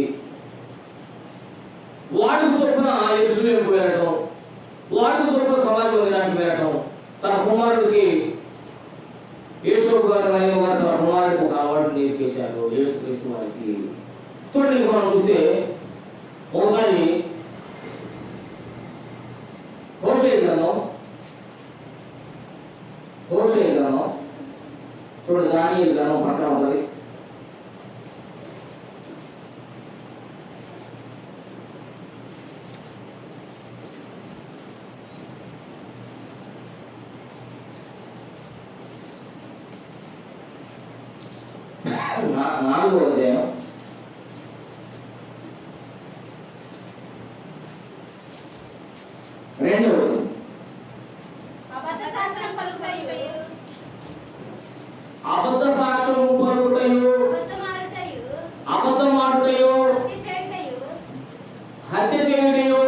వాడికి చొప్పున యెరూషలేముకు వెళ్ళడం, వాడికి చొప్పున సమాజ మందిరానికి వెళ్ళడం, తన కుమారుడికి యేసోబు గారు మరియు గారు తన కుమారుడికి ఒక అలవాటు నేర్పేశారు యేసుక్రీస్తు వారికి. చూడండి, మనం చూస్తే ఒకసారి హోషేయ గ్రంథం చూడండి, దానియేలు గ్రంథం పక్కన ఉంటుంది. నాలుగో అధ్యాయం 2వ వచనం. అబద్ధ సాక్ష్యము పలుకుటయు, అబద్ధమాడుటయు, హత్య చేయుటయు,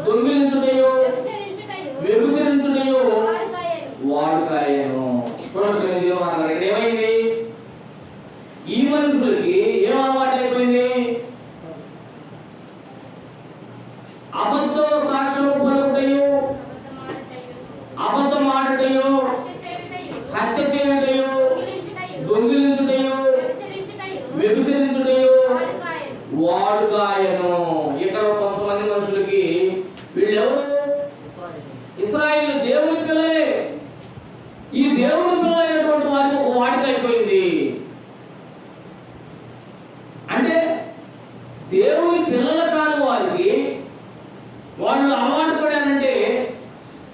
దొంగిలించుటయు, వ్యభిచరించుటయు వాడుకాయను. చూడండి, దేవుడు ఏమైంది? ఈ మనుషులకి ఏం అలవాటు అయిపోయింది? అబద్ధ సాక్ష్యము పలుకుటయు, అబద్ధమాడుటయు, హత్య చేయుటయు, దొంగిలించుటయు, వ్యభిచరించుటయు వాడుకాయను. ఇక్కడ కొంతమంది మనుషులకి, వీళ్ళెవరు? ఇశ్రాయేలు దేవుని పిల్లలే. ఈ దేవుని పిల్లలైనటువంటి వారికి ఒక వాడిక అయిపోయింది. అంటే దేవుని పిల్లల కాని వారికి వాళ్ళు అలవాటు పడారంటే,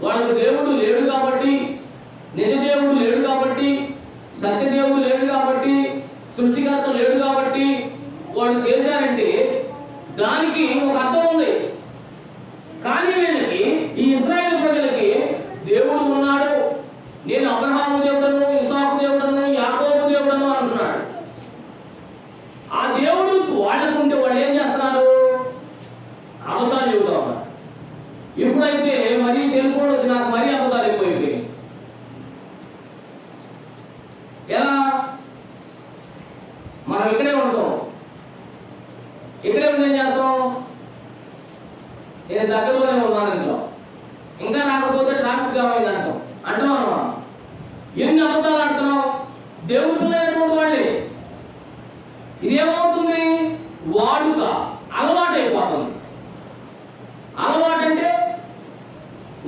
వాళ్ళకు దేవుడు లేడు కాబట్టి, నిజ దేవుడు లేడు కాబట్టి, సత్యదేవుడు లేడు కాబట్టి, సృష్టికర్త లేడు కాబట్టి వాళ్ళు చేశారంటే దానికి ఒక అర్థం ఉంది. కానీ వీళ్ళకి, ఈ ఇశ్రాయేలు ప్రజలకి దేవుడు ఉన్నాడు, నేను అబ్రహాము దేవుడను, ఇస్సాకు దేవుడను, యాకోబు దేవుడను అంటున్నాడు. ఆ దేవుడు వాళ్ళకుంటే వాళ్ళు ఏం చేస్తున్నారు? అబద్ధాలు చెబుతా ఉన్నారు. ఎప్పుడైతే మరీ సెల్ ఫోన్ వచ్చి నాకు మరీ అబద్ధాలు ఎక్కువైపోయాయి. ఎలా? మనం ఇక్కడే ఉంటాం, ఇక్కడే ఉండి ఏం చేస్తాం? నేను దగ్గరలోనే ఉన్నాను ఇంట్లో, ఇంకా రాకపోతే ట్రాఫిక్ జామ్ అయింది అంటాం. అంటున్నాం, ఎన్ని అబద్ధాలు ఆడుతున్నాం? దేవుడు పిల్లైనటువంటి వాళ్ళే. ఇదేమవుతుంది? వాడుక, అలవాటు అయిపోతుంది. అలవాటు అంటే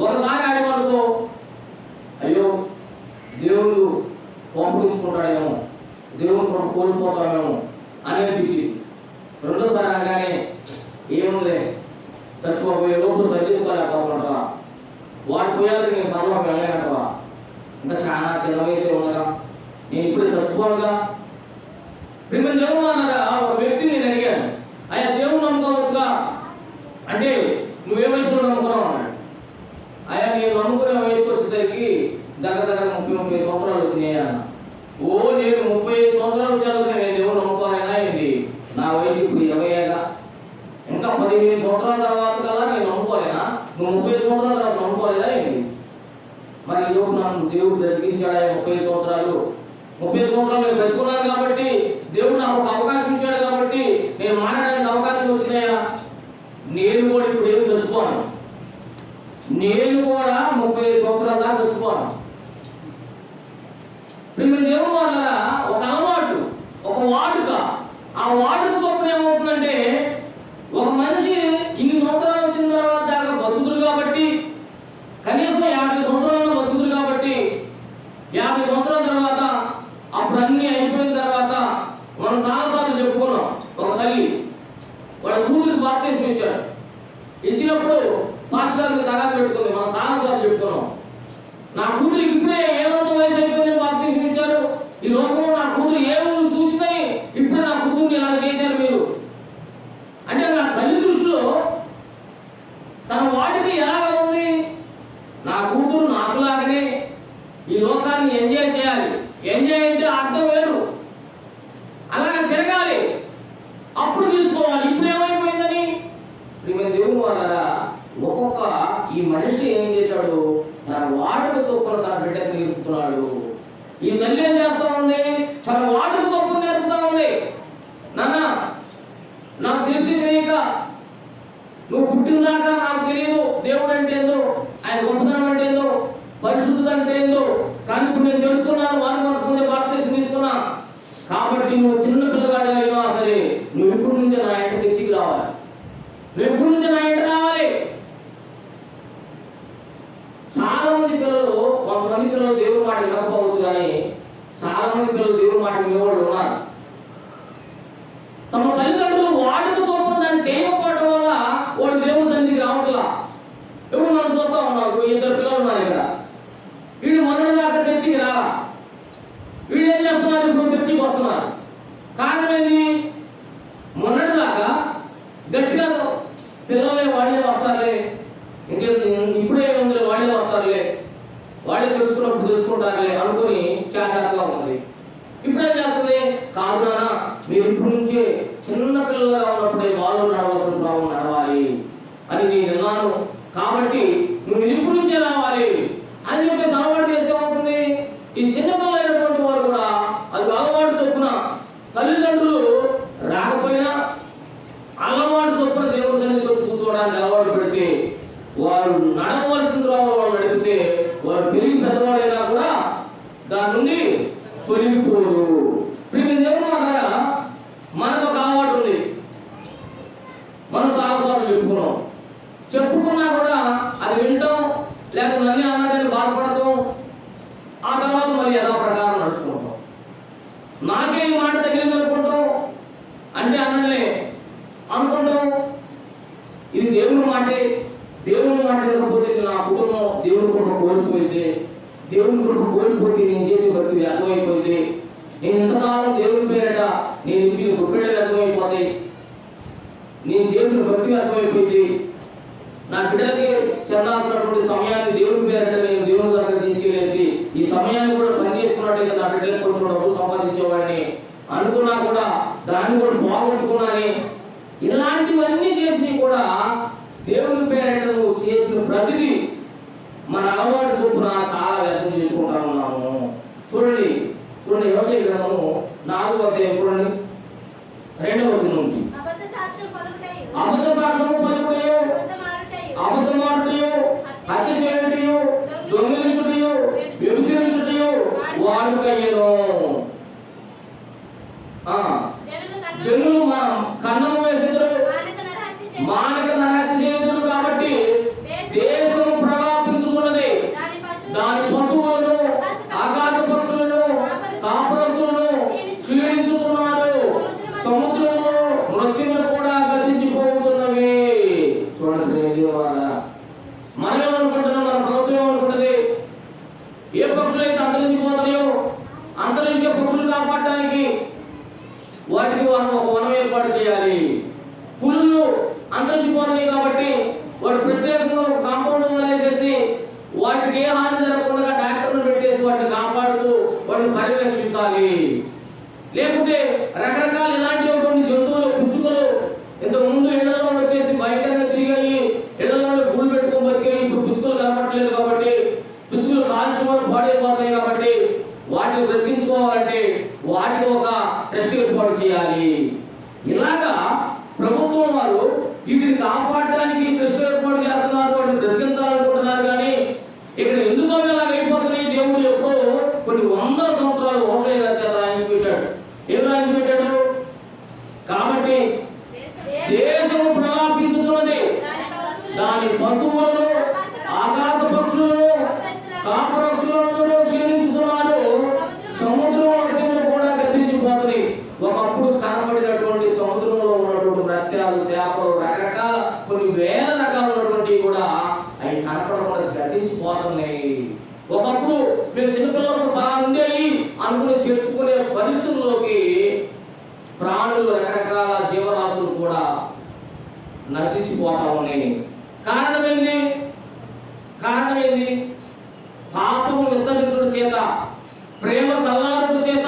ఒకసారి ఆడేవాళ్ళకు అయ్యో దేవుడు కోపగించుకుంటాడేమో, దేవుడు మనం కోల్పోతామేమో అని అనిపించి, రెండోసారి అనగానే ఏముంది చచ్చిపోయే లోపల సరిచేసుకోలేకపోతున్నారా, వాడు పోయాక నేను పర్వాలకు వెళ్ళలేనట్టవా, ఇంకా చాలా చిన్న వయసే ఉండగా, నేను ఇప్పుడే చచ్చిపోనుగా. ప్రేమ దేవుడు అన్నారా? ఒక వ్యక్తిని నేను అడిగాను, అయ్యా దేవుడు నమ్ముకోవచ్చుగా అంటే, నువ్వే వయసులో నమ్ముకున్నావు అన్నాడు. అయ్యా నేను నమ్ముకునే వయసుకు వచ్చేసరికి దగ్గర 30 సంవత్సరాలు వచ్చినాయి అన్న. ఓ నేను 35 సంవత్సరాలు వచ్చాక నేను దేవుడు నమ్ముకోనైనా ఏంటి, నా వయసు ఇప్పుడు 20 ఇంకా 15 సంవత్సరాల తర్వాత కదా నేను నమ్ముకోలేనా? నువ్వు 35 సంవత్సరాల తర్వాత నమ్ముకోలేదా ఏంటి? మరి ఈ లోపు నన్ను దేవుడు బ్రతికించాడా? 30 సంవత్సరాలు నేను బ్రతుకున్నాను కాబట్టి, దేవుడు నాకు ఒక అవకాశం ఇచ్చాడు కాబట్టి నేను మాట్లాడడానికి అవకాశం వచ్చినాయా? నేను కూడా ఇప్పుడు ఏం చచ్చిపోను, నేను కూడా 35 సంవత్సరాల దాకా చచ్చిపోను. దేవుడు వల్ల ఒక అలవాటు, ఒక వాడుక, ఆ వాడుక చొప్పున ఏమవుతుందంటే ఒక మనిషి ఇన్ని సంవత్సరాలు వచ్చిన తర్వాత దాకా బతుకుతురు కాబట్టి, కనీసం 50 సంవత్సరాలు బతుకుతురు కాబట్టి 50 సంవత్సరాల తర్వాత అప్పుడు అన్నీ అయిపోయిన తర్వాత మనం చాలాసార్లు చెప్పుకున్నాం. ఒక తల్లి వాళ్ళ కూతురికి బాప్తిస్మం ఇచ్చాడు. ఇచ్చినప్పుడు మాస్టర్ గారికి తగాదు పెట్టుకుంది. మనం చాలాసార్లు చెప్పుకున్నాం, నా కూతురికి ఇప్పుడే ఏమంత వయసు అయిపోయిందని బాప్తిస్మం ఇచ్చారు. ఈ లోకంలో నా కూతురు ఏమో చూసిందని ఇప్పుడే నా కూతుర్ని ఇలా చేశారు మీరు అంటే, నా తల్లి దృష్టిలో తన వాడికి ఎలాగ ఉంది? నా కూతురు నాకులాగనే ఈ లోకాన్ని ఎంజాయ్ చేయాలి. ఎంజాయ్ అంటే అర్థం వేరు, అలాగే తిరగాలి, అప్పుడు తీసుకోవాలి. ఇప్పుడు ఏమైపోయిందని మేము దేవుని వాళ్ళ ఒక్కొక్క ఈ మనిషి ఏం చేశాడు? తన వాడుక చొప్పున తన బిడ్డకు నేర్పుతున్నాడు. ఈ తల్లి ఏం చేస్తా ఉంది? తన వాడుక చొప్పున నేర్పుతా ఉంది. నాన్న, నాకు తెలిసి తెలియక నువ్వు పుట్టిందాకా నాకు తెలియదు దేవుడు అంటే ఏందో, ఆయన గొప్పతనం అంటే ఏందో, పరిశుద్ధత అంటే ఏందో. కానీ ఇప్పుడు నేను తెలుసుకున్నాను, వారి మనసుకుంటే బాప్తిస్మం తీసుకున్నా. కాబట్టి నువ్వు చిన్న పిల్లగాడు అయినా సరే నువ్వు ఇప్పటి నుంచే నా ఇంట చర్చికి రావాలి, నువ్వు ఇప్పటి నుంచే నా ఇంట రావాలి. చాలా మంది పిల్లలు, కొంతమంది పిల్లలు దేవుని మాట వినకపోవచ్చు, కానీ చాలా మంది పిల్లలు దేవుని మాట వినేవాళ్ళు ఉన్నారు. తమ తల్లిదండ్రులు వాడుక చొప్పున దాన్ని చేయకపోవడం వల్ల వాళ్ళు దేవుని సన్నిధికి రావట్లా. ఎప్పుడు మనం చూస్తా ఉన్నాం, 2 పిల్లలు ఉన్నారు ఇక్కడ. వీళ్ళు మొన్నటి దాకా చర్చికి రాలా, వీళ్ళు ఏం చేస్తున్నారు? ఇప్పుడు చర్చికి వస్తున్నారు. కారణం ఏంటి? మొన్నటి దాకా గట్టిగా పిల్లలే వాళ్ళే వస్తారులే, ఇంకే ఇప్పుడే ఉంది వాళ్ళే వస్తారులే, వాళ్ళే తెలుసుకున్నప్పుడు తెలుసుకుంటారులే అనుకుని చేసేస్తూ ఉంది. ఇప్పుడేం చేస్తుంది? కావున మీరు ఇప్పటి నుంచే చిన్న పిల్లలుగా ఉన్నప్పుడే వాళ్ళు నడవలసిన ప్రభావం నడవాలి అని నేను విన్నాను. కాబట్టి నువ్వు ఇప్పటి నుంచే రావాలి అని చెప్పేసి అలవాటు చేస్తే ఉంటుంది. ఈ చిన్న పిల్లలైనటువంటి వారు కూడా అది అలవాటు చొప్పున తల్లిదండ్రులు రాకపోయినా అలవాటు చొప్పున దేవుని సన్నిధికి వచ్చి కూర్చోవడానికి అలవాటు పెడితే, వారు నడవలసిన వాళ్ళు నడిపితే, వారు పెరిగి పెద్దవాళ్ళైనా కూడా దాని నుండి తొలగిపోరు. ప్రియమైన దేవుని వాళ్ళారా, మనకు ఒక అలవాటు ఉంది. మనం చాలాసార్లు చెప్పుకున్నా కూడా అది వింటాం, లేకపోతే నన్ను అన్నాడని బాధపడతాం, ఆ తర్వాత మళ్ళీ యథా ప్రకారం నడుచుకుంటాం. నాకే ఈ మాట తగిలింది అనుకుంటాం, అంటే అన్నలే అనుకుంటాం. ఇది దేవుని మాటే. దేవుని మాట లేకపోతే నా కుటుంబం దేవుని కొరకు కోల్పోయింది, దేవుని కొరకు కోల్పోతే నేను చేసే భక్తి వ్యర్థమైపోయింది, నేను ఇంతకాలం దేవుని పేరట నేను ఇంటిని గుప్పెళ్ళు వ్యర్థమైపోతాయి, నేను చేసిన భక్తి వ్యర్థమైపోయింది, నా బిడ్డలకి చెందాల్సినటువంటి సమయాన్ని దేవుని పేరట నేను దేవుని దగ్గర తీసుకెళ్ళేసి ఈ సమయాన్ని కూడా పనిచేసుకున్నట్టయితే నా బిడ్డలకు కొంచెం డబ్బు సంపాదించేవాడిని అనుకున్నా కూడా దాన్ని కూడా బాగొట్టుకున్నాను. ఇలాంటివన్నీ చేసి కూడా దేవుని పేరట నువ్వు చేసిన ప్రతిదీ మన అలవాటు చొప్పున చాలా వ్యర్థం చేసుకుంటా ఉన్నాము. చూడండి వ్యవసాయ గ్రంథము 4వ అధ్యాయం చూడండి, 2వ వచనం నుంచి. అబద్ధ సాక్ష్యము పలుకుటయు, అబద్ధమాడుటయు, హత్య చేయుటయు, దొంగిలించుటయు, వ్యభిచరించుటయు వాడుకయ్యెను. జనులు కన్నము వేసెదరు, మానక నరహత్య చేయుదురు. కాబట్టి దేశము ప్రలాపించుచున్నది, దాని పశువులను, ఆకాశ పక్షులను, కాపురస్తులను క్షీణించుతున్నారు, సముద్రములో మృత్యువులు కూడా గతించిపోతున్నవి. చూడండి, మనం ఏమనుకుంటున్నాం? మన ప్రభుత్వం ఏమనుకుంటుంది? ఏ పక్షులైతే అంతరించిపోతాయో అంతరించే పక్షులు కాపాడటానికి వాటికి మనం ఒక వనం ఏర్పాటు చేయాలి. పులులు అంతరించిపోతున్నాయి కాబట్టి వాటి ప్రత్యేకంగా ఒక కాంపౌండ్ వేసేసి వాటికి ఏ హాని జరగకుండా డాక్టర్లు పెట్టేసి వాటిని కాపాడుతూ వాటిని పర్యవేక్షించాలి. లేకుంటే రకరకాల ఇలాంటివి జంతువులు, పిచ్చుకలు ఇంతకు ముందు ఇళ్లలో వచ్చేసి బయటనే తిరిగాయి, ఇళ్లలో గూళ్ళు పెట్టుకొని బతికాయి. ఇప్పుడు పిచ్చుకలు కనపడలేదు కాబట్టి, పిచ్చుకలు కాలుష్యం పాడైపోతున్నాయి కాబట్టి వాటిని బ్రతికించుకోవాలంటే వాటికి ఒక టెస్ట్ ఏర్పాటు చేయాలి. ఇలాగా ప్రభుత్వం వారు వీటిని కాపాడడానికి టెస్ట్ ఏర్పాటు చేస్తున్నారు, వాటిని బ్రతికించాలనుకుంటున్నారు. కానీ ఇక్కడ ఎందుకు ఇలాగ అయిపోతున్నాయి? దేవుడు ఎప్పుడో కొన్ని 100 సంవత్సరాలు హోషేయ గారి చేత రాయించి పెట్టాడు. ఏం రాయించి పెట్టాడు? దాని పశువులను ఆకాశ పక్షులను కాపరక్షులను క్షీణించుతున్నాడు. సముద్రం అర్థములు కూడా గతించిపోతుంది. ఒకప్పుడు కనబడినటువంటి సముద్రంలో ఉన్నటువంటి మత్స్యాలు, చేపలు, రకరకాల కొన్ని వేల రకాలైనటువంటివి కూడా అవి కనపడకుండా గతించిపోతున్నాయి. ఒకప్పుడు మేము చిన్నపిల్లలకు బాగా ఉండేవి అనుకుని చెప్పుకునే పరిస్థితుల్లోకి ప్రాణులు, రకరకాల జీవరాశులు కూడా నశించిపోతా ఉన్నాయి. కారణం ఏంది? పాపము విస్తరించడం చేత, ప్రేమ సల్లారడం చేత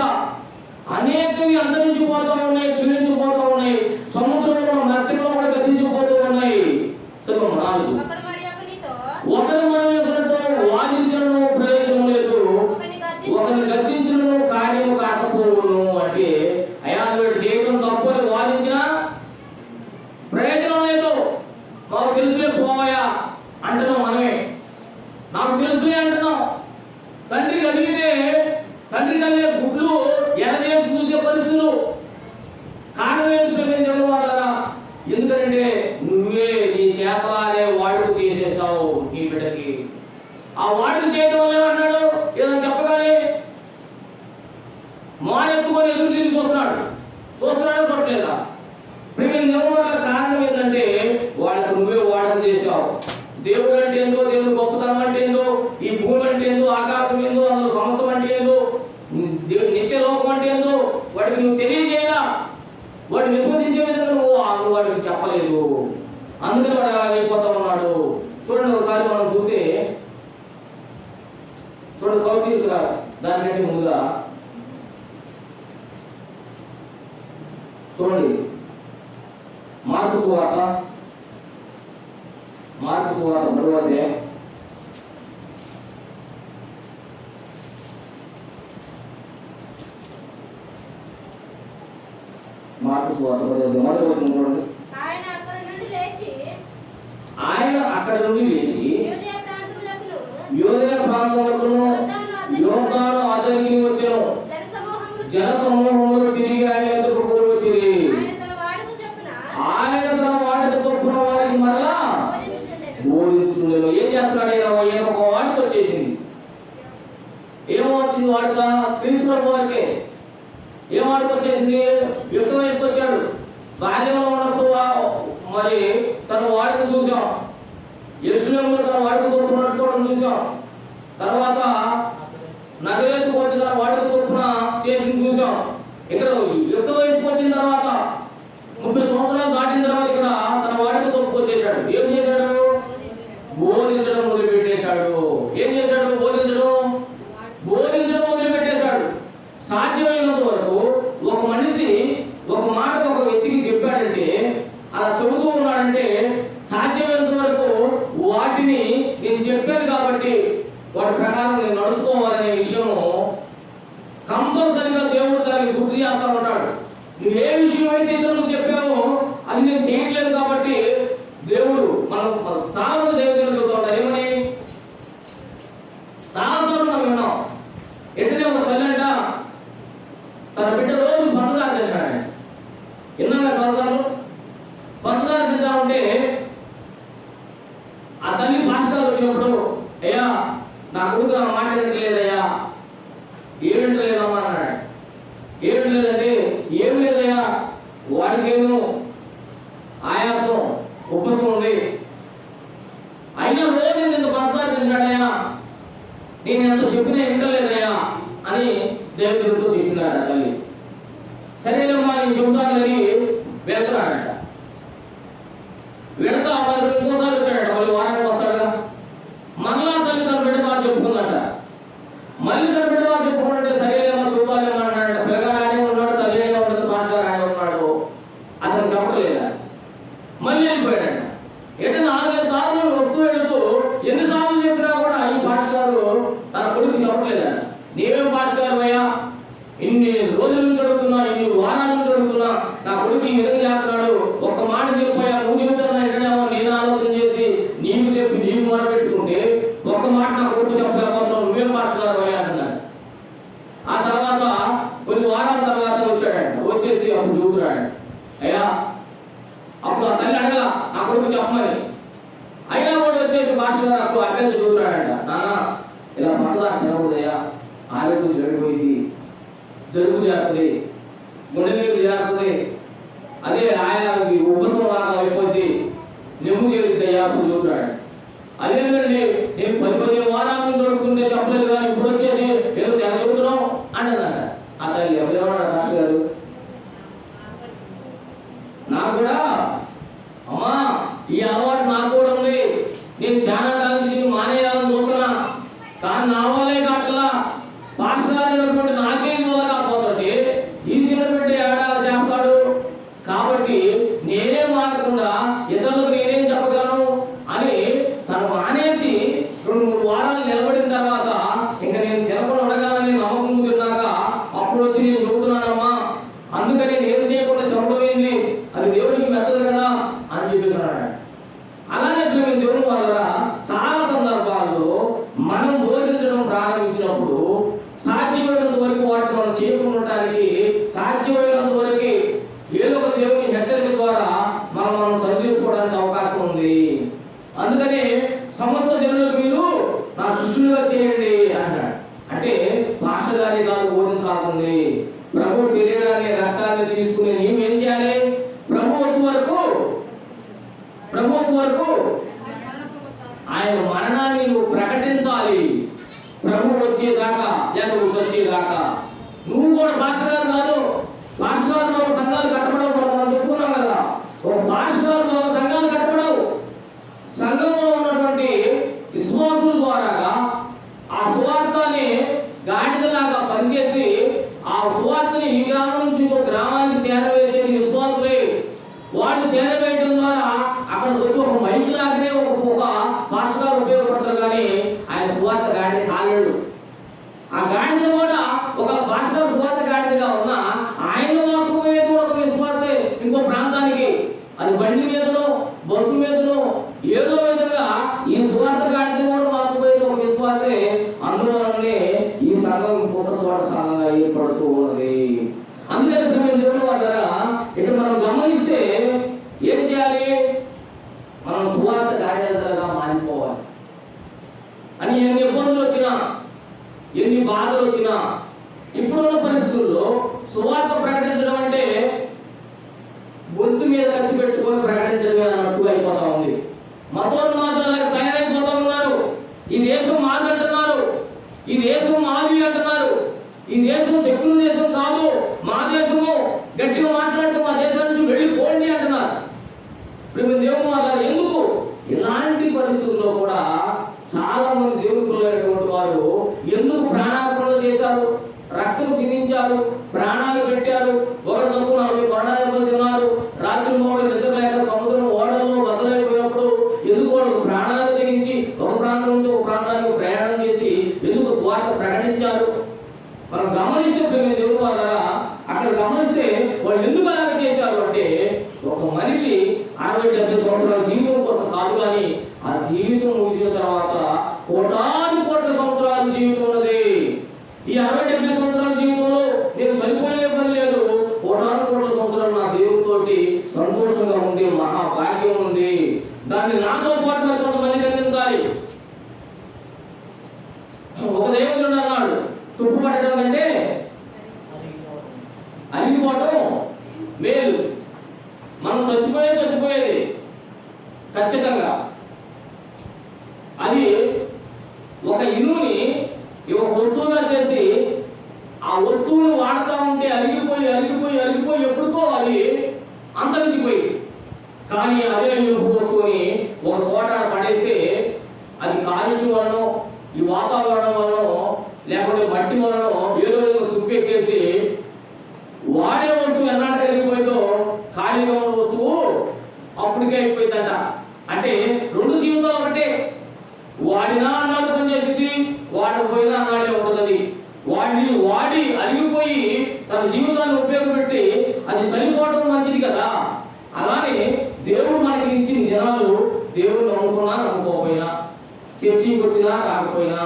అనేకవి అంతరించిపోతూ ఉన్నాయి, క్షీణించిపోతూ ఉన్నాయి. సముద్రంలో మత్స్యంలో కూడా గతించిపోతూ ఉన్నాయి. చదువు 4. ఒకరి మనతో వాదించడం ప్రయోజనం లేదు, ఒకరిని గద్దించడం కార్యము కాకపోవును. అంటే అయా వీడు చేయడం తప్పు అని వాదించినా ప్రయోజనం లేదు. మాకు తెలుసులే పోవాయా అంటున్నాం మనమే. నాకు తెలుసులే అంటున్నాం. తండ్రికి అడిగితే తండ్రి కల్లే గుడ్లు ఎరదేసి చూసే పరిస్థితులు. కారణం ఏంటి ప్రేమ దేవుని వాళ్ళరా? ఎందుకంటే నువ్వే నీ చేతలానే వాడుకు చేసేసావు నీ బిడ్డకి. ఆ వాడుకు చేయడం వల్ల ఏమంటాడు? ఏదో చెప్పగానే మానెత్తుకొని ఎదురు తిరిగి చూస్తున్నాడు చూడలేదా? ప్రేమ దేవుని వాళ్ళ కారణం ఏంటంటే వాళ్ళకు నువ్వే వాడుకు చేసావు. దేవుడు అంటే ఏందో, దేవుడు గొప్పతనం అంటే ఏందో, ఈ భూమి అంటే ఏందో, ఆకాశం ఏందో, అందులో సమస్తం అంటే ఏందో, నిత్య లోకం అంటే ఏందో వాడికి నువ్వు తెలియజేయాలా. వాడిని విశ్వసించే విధంగా నువ్వు వాడికి చెప్పలేదు. అందుకే వాడు అలా అయిపోతా ఉన్నాడు. చూడండి ఒకసారి మనం చూస్తే, చూడండి కౌశీకుల దానికంటే ముందుగా చూడండి మార్కు సువార్త 3వ అధ్యాయం 1వ వచనం చూడండి. ఆయన అక్కడి నుండి లేచి యోదయ ప్రాంతములను యోర్దాను ఆదరికి వచ్చెను. జనసమూహములు తిరిగి ఆయన ఎదురు కూడి వచ్చిరి. ఆయన తన వాడిక చొప్పున వారికి మరలా బోధించుచుండెను. ఏం చేస్తున్నాడు? ఈయన ఒక వాడిక వచ్చేసింది. ఏమో వచ్చింది వాడిక? క్రీస్తు ప్రభు వారికే ఏం వాడికి వచ్చేసింది? యుక్త వయసుకు వచ్చాడు. బాల్యంలో ఉన్నప్పుడు మరి తన వాడికి చూసాం. యెరూషలేములో తన వాడికి చొప్పున నడుచుకోవడం చూసాం. తర్వాత నజరేతుకు వచ్చి తన వాడికి చొప్పున చేసింది చూసాం. ఇక్కడ యుక్త వయసుకు వచ్చిన తర్వాత 30 సంవత్సరాలు దాటిన తర్వాత ఇక్కడ తన వాడికి చొప్పుకు వచ్చేసాడు. ఏం చేశాడు? బోధించడం మొదలుపెట్టేశాడు. ఏం చేశాడు? బోధించడం మొదలుపెట్టేశాడు. సాధ్యమైనంత వరకు ఒక మనిషి ఒక మాట ఒక వ్యక్తికి చెప్పాడంటే, అలా చెబుతూ ఉన్నాడంటే సాధ్యమైనంత వరకు వాటిని నేను చెప్పాను కాబట్టి వాటి ప్రకారం నేను నడుచుకోవాలనే విషయము కంపల్సరిగా దేవుడు దానికి గుర్తు చేస్తా ఉంటాడు. నువ్వు ఏ విషయం అయితే ఇతరులకు చెప్పావో అది నేను చేయట్లేదు కాబట్టి దేవుడు మనం చాలా మంది దేవుడు చెబుతూ ఉంటారు. ఏమని చాలాసార్లు మనం విన్నాం. ఎట్లనే ఒక తల్లి అంట తన బిడ్డ రోజు పంచదార తింటాడు. విన్నాగా చాలాసార్లు పంచదార తింటా ఉంటే ఆ తల్లి పాస్టర్ వచ్చినప్పుడు, అయ్యా నా కొడుకు నా మాట వింటలేదయ్యా. ఏమింటలేదమ్మా అన్నాడు. ఏమిటి లేదంటే ఏం లేదయ్యా, వాడికేమో ఆయాసం ఉబ్బసం ఉంది, అయినా రోజు ఇంత పంచదార తింటాడయ్యా, నేను ఎంత చెప్పినా వింటలేదయ్యా అని దేవుడితో చెప్పినాడు తల్లి. సరేనమ్మా నేను చెబుతానని వెళ్తున్నాడట. వెళతా మరి ఇంకోసారి వచ్చాడట. మళ్ళీ వారానికి వస్తాడుగా. మళ్ళా తల్లి తన బిడ్డ బాగా చెప్పుకుందట. మళ్ళీ తన బిడ్డ బాగా చెప్పుకున్నట్టే సరేలేమో చూపాలేమో అన్నాడట. పిల్లగా ఆడే ఉన్నాడు, తల్లి అయినా ఉండదు, మాస్టర్ ఆడే ఉన్నాడు. అతను చెప్పలేదా? మళ్ళీ వెళ్ళిపోయాడట. అంటే 4-5 సార్లు వస్తూ వెళుతూ ఎన్నిసార్లు చెప్పినా కూడా ఈ పాస్టర్ తన కొడుకు చెప్పలేదట. నీవేం పాస్టర్ అయ్యా, ఇన్ని రోజుల నుంచి అడుగుతున్నా, ఇన్ని వారాల నుంచి అడుగుతున్నా, నా కొడుకు ఈ విధంగా చేస్తున్నాడు, ఒక్క మాట చెప్పాయా, నువ్వు చెబుతున్నా ఎక్కడేమో నేను ఆలోచన చేసి నీకు చెప్పి నీకు మొరపెట్టుకుంటే ఒక్క మాట నా కొడుకు చెప్పలేకపోతున్నావు, నువ్వేం పాస్టర్ అయ్యా అంటున్నాడు. ఆ తర్వాత కొన్ని వారాల తర్వాత వచ్చాడంట. వచ్చేసి అప్పుడు చెబుతున్నాడు, అయ్యా అప్పుడు ఆ తల్లి అడగల నా కొడుకు చెప్పమని. అయినా కూడా వచ్చేసి మాస్టర్ గారు అభ్యర్థి చూస్తున్నాడంట, నాన్న ఇలా పంచదార తినకూడదయ్యా, ఆరోగ్యం చెడిపోయింది, జలుబు చేస్తుంది, గుండె నీరు చేస్తుంది, అదే ఆయనకి ఉపశమనం లాగా అయిపోద్ది, నెమ్ము చేరుద్దయ్యా అప్పుడు చూస్తున్నాడు. అదేంటండి నేను 10 వారాల నుంచి దొరుకుతుంటే చెప్పలేదు కానీ ఇప్పుడు వచ్చేసి ఏదో తెగ చెబుతున్నావు అంటున్నాడు. అతను ఎవరేమన్నాడు రాష్ట్ర గారు, నాకు కూడా అమ్మా ఈ అలవాటు నాకు కూడా ఉంది, నేను చాలా కాలం మానేయాలని చూస్తున్నా, కానీ నా వల్లే కావట్లా, పాస్టర్ అయినటువంటి నాకే వల్ల కాకపోతే ఈ చిన్న బిడ్డ ఏడా చేస్తాడు, కాబట్టి నేనే మానకుండా ఇతరులకు నేనేం చెప్పగలను అని తను మానేసి 2-3 వారాలు నిలబడిన తర్వాత ఇంకా నేను తినకుండా ఉండగలని నమ్మకం కుదిరినాక అప్పుడు వచ్చి నేను చెబుతున్నానమ్మా, అందుకని నేను చేయకుండా చెప్పడమేంది, అది దేవుడికి మెచ్చదు కదా అని చెప్పేసాడు. అలానే దేవుని వల్ల చాలా సందర్భాల్లో మనం బోధించడం ప్రారంభించినప్పుడు సాధ్యమైనంత వరకు వాటిని మనం చేయకుండటానికి సాధ్యమైనంత వరకు ఏదో ఒక దేవుని హెచ్చరిక ద్వారా మనం సరి చేసుకోవడానికి అవకాశం ఉంది. అందుకని సమస్త జనులకు మీరు నా శిష్యులుగా చేయండి అంటాడు. అంటే మాస్టర్ గారి కాదు బోధించాల్సింది, ప్రభు శరీరాన్ని రక్తాన్ని తీసుకుని నీవేం చేయాలి, ప్రభు వచ్చే వరకు ఆయన మరణాన్ని నువ్వు ప్రకటించాలి, ప్రభు వచ్చేదాకా లేకపోతే వచ్చేదాకా. నువ్వు కూడా పాస్టర్ గారు కాదు, పాస్టర్ గారు సంఘాలు కట్టబడవు, మనం చెప్పుకున్నాం కదా, ఒక పాస్టర్ గారు సంఘాలు కట్టబడవు, సంఘంలో ఉన్నటువంటి విశ్వాసుల ద్వారా ఆ సువార్తని గాడిదలాగా పనిచేసి ఆ సువార్తని ఈ గ్రామం నుంచి ఇంకో గ్రామానికి చేరవేసేది విశ్వాసులే. వాళ్ళు చేరవేయడం ద్వారా అక్కడ వచ్చి ఒక మైక్ లాగానే ఒక పాస్టర్ గారు ఉపయోగపడతారు, కానీ ఆయన సువార్త గాడిద కాలేడు. ఆ గాడిద కూడా ఒక పాస్టర్ సువార్త గాడిదగా ఉన్నా ఆయన మోసపోయేది ఒక విశ్వాసే ఇంకో ప్రాంతానికి, అది బండి మీదనో బస్సు మీదనో ఏదో విధంగా ఈ సువార్త గాడిద కూడా మోసపోయేది ఒక విశ్వాసే. అందువల్లనే ఈ సంఘం ఇంకొక సువార్త సంఘంగా ఏర్పడుతూ ఉన్నది. అందుకని దేవుని వాళ్ళ ఇక్కడ మనం గమనిస్తే ఏం చేయాలి, మనం సువార్త గాడిదలుగా మారిపోవాలి. అని ఎన్ని ఇబ్బందులు వచ్చినా ఎన్ని బాధలు వచ్చినా ఇప్పుడున్న పరిస్థితుల్లో సువార్త ప్రకటించడం అంటే గొంతు మీద కత్తి పెట్టుకొని ప్రకటించడమే అన్నట్టు అయిపోతా ఉంది. మతోన్మాదాలకు తయారైపోతా ఉన్నారు. ఈ దేశం మాది అంటున్నారు, ఈ దేశం మాది అంటున్నారు, ఈ దేశం సెక్యులర్ దేశం కాదు, మా దేశము, గట్టిగా మాట్లాడుతూ మా దేశం నుంచి వెళ్ళిపోండి అంటున్నారు. దేవుని వాళ్ళ ఎందుకు ఇలాంటి పరిస్థితుల్లో కూడా చాలా మంది దేవుని పిల్లలైనటువంటి వారు ఎందుకు ప్రాణార్పణ చేశారు, రక్తం చిందించారు, ప్రాణాలు పెట్టారు, ఒకరి తప్పు 40 ప్రాణాలు తిన్నారు, రాత్రి మూడు నిద్ర లేక సముద్రం ఓడల్లో బదులైపోయినప్పుడు ఎందుకు వాళ్ళు ప్రాణాలు తెగించి ఒక ప్రాంతం నుంచి ఒక ప్రాంతానికి ప్రయాణం చేసి ఎందుకు స్వార్థ ప్రకటించారు. మనం గమనిస్తే దేవుని వాళ్ళ అక్కడ గమనిస్తే వాళ్ళు ఎందుకు అలాగ చేశారు అంటే ఒక మనిషి 60-70 సంవత్సరాల జీవితం కోసం కాదు, కానీ ఆ జీవితం ముగిసిన తర్వాత కోటాను సంవత్సరాల జీవితం ఉన్నది. ఈ 60-70 సంవత్సరాల జీవితంలో నేను చనిపోయే పని లేదు, కోటాను సంవత్సరాలు నా దేవుడితోటి సంతోషంగా ఉంది, మహాభాగ్యం ఉంది. దాన్ని నాతో పాటు మరి కొంతమందికి అందించాలి. ఒక దేవుడు అన్నాడు, తుప్పు పట్టడం కంటే అరిగిపోవటం మేలు. మనం చచ్చిపోయేది ఖచ్చితంగా. అది ఒక ఇనుని ఒక వస్తువుగా చేసి ఆ వస్తువును వాడుతూ ఉంటే అరిగిపోయి ఎప్పుడుకో అది అంతరించిపోయి, కానీ అదే ఇనుపు వస్తువుని ఒక చోట పడేస్తే అది కాలుష్యం వలన, ఈ వాతావరణం వలన, లేకపోతే మట్టి వలన ఏదో ఏదో తుప్పెక్కేసి వాడే వస్తువు ఎన్నాటికి అరిగిపోయిందో ఖాళీగా ఉన్న వస్తువు అప్పటికే అయిపోయిందంట. అంటే 2 జీవితాలు ఒకటే, వాడినా అన్నాడు పనిచేసింది, వాడకపోయినా అన్నాడే ఉంటుంది. వాడి అరిగిపోయి తన జీవితాన్ని ఉపయోగపెట్టి అది చనిపోవడం మంచిది కదా. అలానే దేవుడు మనకి ఇచ్చిన దినాలు దేవుడు నమ్ముకున్నా నమ్ముకోకపోయినా, చర్చికి వచ్చినా రాకపోయినా,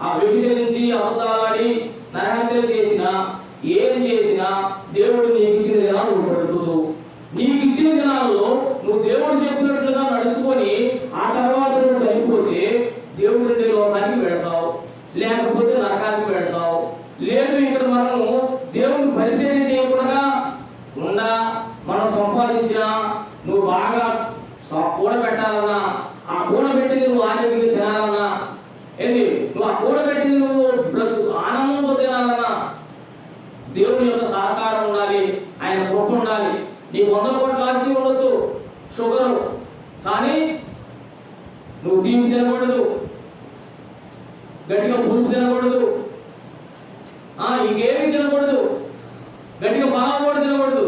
ఆ వ్యభిచరించి అబద్ధాలాడి నరహత్యలు చేసినా ఏం చేసినా దేవుడు నీకు ఇచ్చిన దినాలు నువ్వు పడుతూ నీకు ఇచ్చిన దినాల్లో నువ్వు దేవుడు చెప్పినట్లుగా నడుచుకొని ఆ తర్వాత కూడబెట్టాలన్నా, ఆ కూడబెట్టింది నువ్వు ఆరోగ్యంగా తినాలన్నా, ఏంటి నువ్వు ఆ కూడబెట్టింది నువ్వు ఆనందంతో తినాలన్నా దేవుని యొక్క సహకారం ఉండాలి, ఆయన కృప ఉండాలి. నీకు 100 కోట్ల ఆస్తి ఉండొచ్చు, షుగర్, కానీ నువ్వు తీపి తినకూడదు, గట్టిగా పులుపు తినకూడదు, ఇంకేమీ తినకూడదు, గట్టిగా బాగా కూడా తినకూడదు.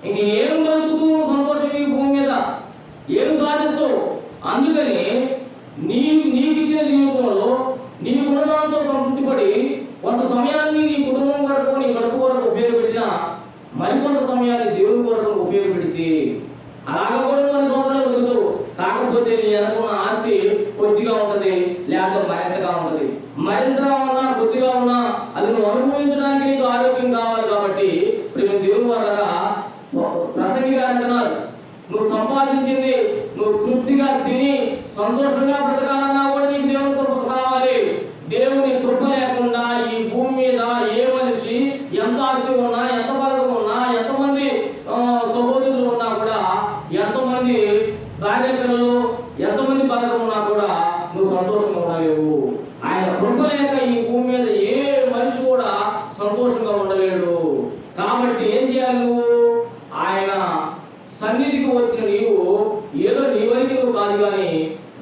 ఇంకేం బ్రతుకుతూ సంతోషం ఈ భూమి మీద ఏం సాధిస్తావు? అందుకని నీకిచ్చిన జీవితంలో నీకున్న దాంతో సంతృప్తి పడి కొంత సమయాన్ని నీ కుటుంబం కొరకు, నీ గడుపు కొరకు ఉపయోగపెట్టినా మరికొంత సమయాన్ని దేవుని కొరకు ఉపయోగపెడితే అలాగా కూడా 10 సంవత్సరాలు బతుకుతావు. కాకపోతే నీ అనుకున్న ఆస్తి కొద్దిగా ఉంటుంది, లేకపోతే మరింతగా ఉంటుంది. మరింతగా ఉన్నా కొద్దిగా ఉన్నా అది నువ్వు అనుభవించడానికి నీకు ఆరోగ్యం కావాలి. కాబట్టి దేవుని వల్ల ప్రసంగి గారు అంటున్నారు, నువ్వు సంపాదించింది నువ్వు తృప్తిగా తిని సంతోషంగా బ్రతకాలన్నా కూడా నీకు దేవుని కృప కావాలి. దేవుని కృప లేకుండా ఈ భూమి మీద ఏ మనిషి ఎంత ఆస్తి ఉన్నా, ఎంత బలగం ఉన్నా, ఎంతమంది సహోదరులు ఉన్నా కూడా, ఎంతమంది భార్య పిల్లలు, ఎంతమంది బలగం ఉన్నా కూడా నువ్వు సంతోషంగా ఉండలేవు. ఆయన కృప లేక ఈ భూమి మీద ఏ మనిషి కూడా సంతోషంగా ఉండలేడు. కాబట్టి ఏం చేయాలి? నువ్వు ఆయన సన్నిధికి వచ్చిన నీవు ఏదో నీ వరకు నువ్వు కాదు, కానీ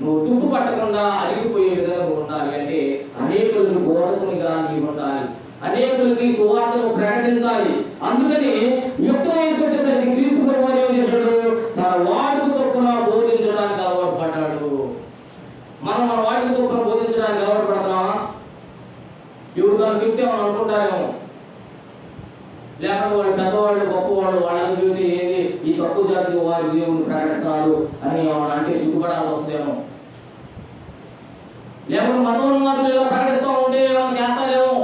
నువ్వు తుప్పు పట్టకుండా అరిగిపోయే విధంగా ఉండాలి. అంటే అనేకులకు బోధకునిగా నీవు ఉండాలి, అనేకులకి సువార్తను ప్రకటించాలి. అందుకని యుక్త వయసు వచ్చేసరికి క్రీస్తు ప్రభువు ఏం చేశాడు? తన వాడుకు చొప్పున బోధించడానికి అలవాటు పడ్డాడు. మనం మన వాడుకు చొప్పున బోధించడానికి అలవాటు పడతామా? ఇప్పుడు దాని చెప్తే మనం అనుకుంటారేమో, లేకపోతే వాళ్ళు పెద్దవాళ్ళు గొప్పవాళ్ళు వాళ్ళని చూసి ఏంది ఈ తక్కువ జాతి వారి దేవుని ప్రకటిస్తున్నారు అని అంటే సిగ్గుపడాల్సి వస్తుందేమో, లేకపోతే మతోన్మాదులు ఇలా ప్రకటిస్తూ ఉంటే ఏమైనా చేస్తారేమో.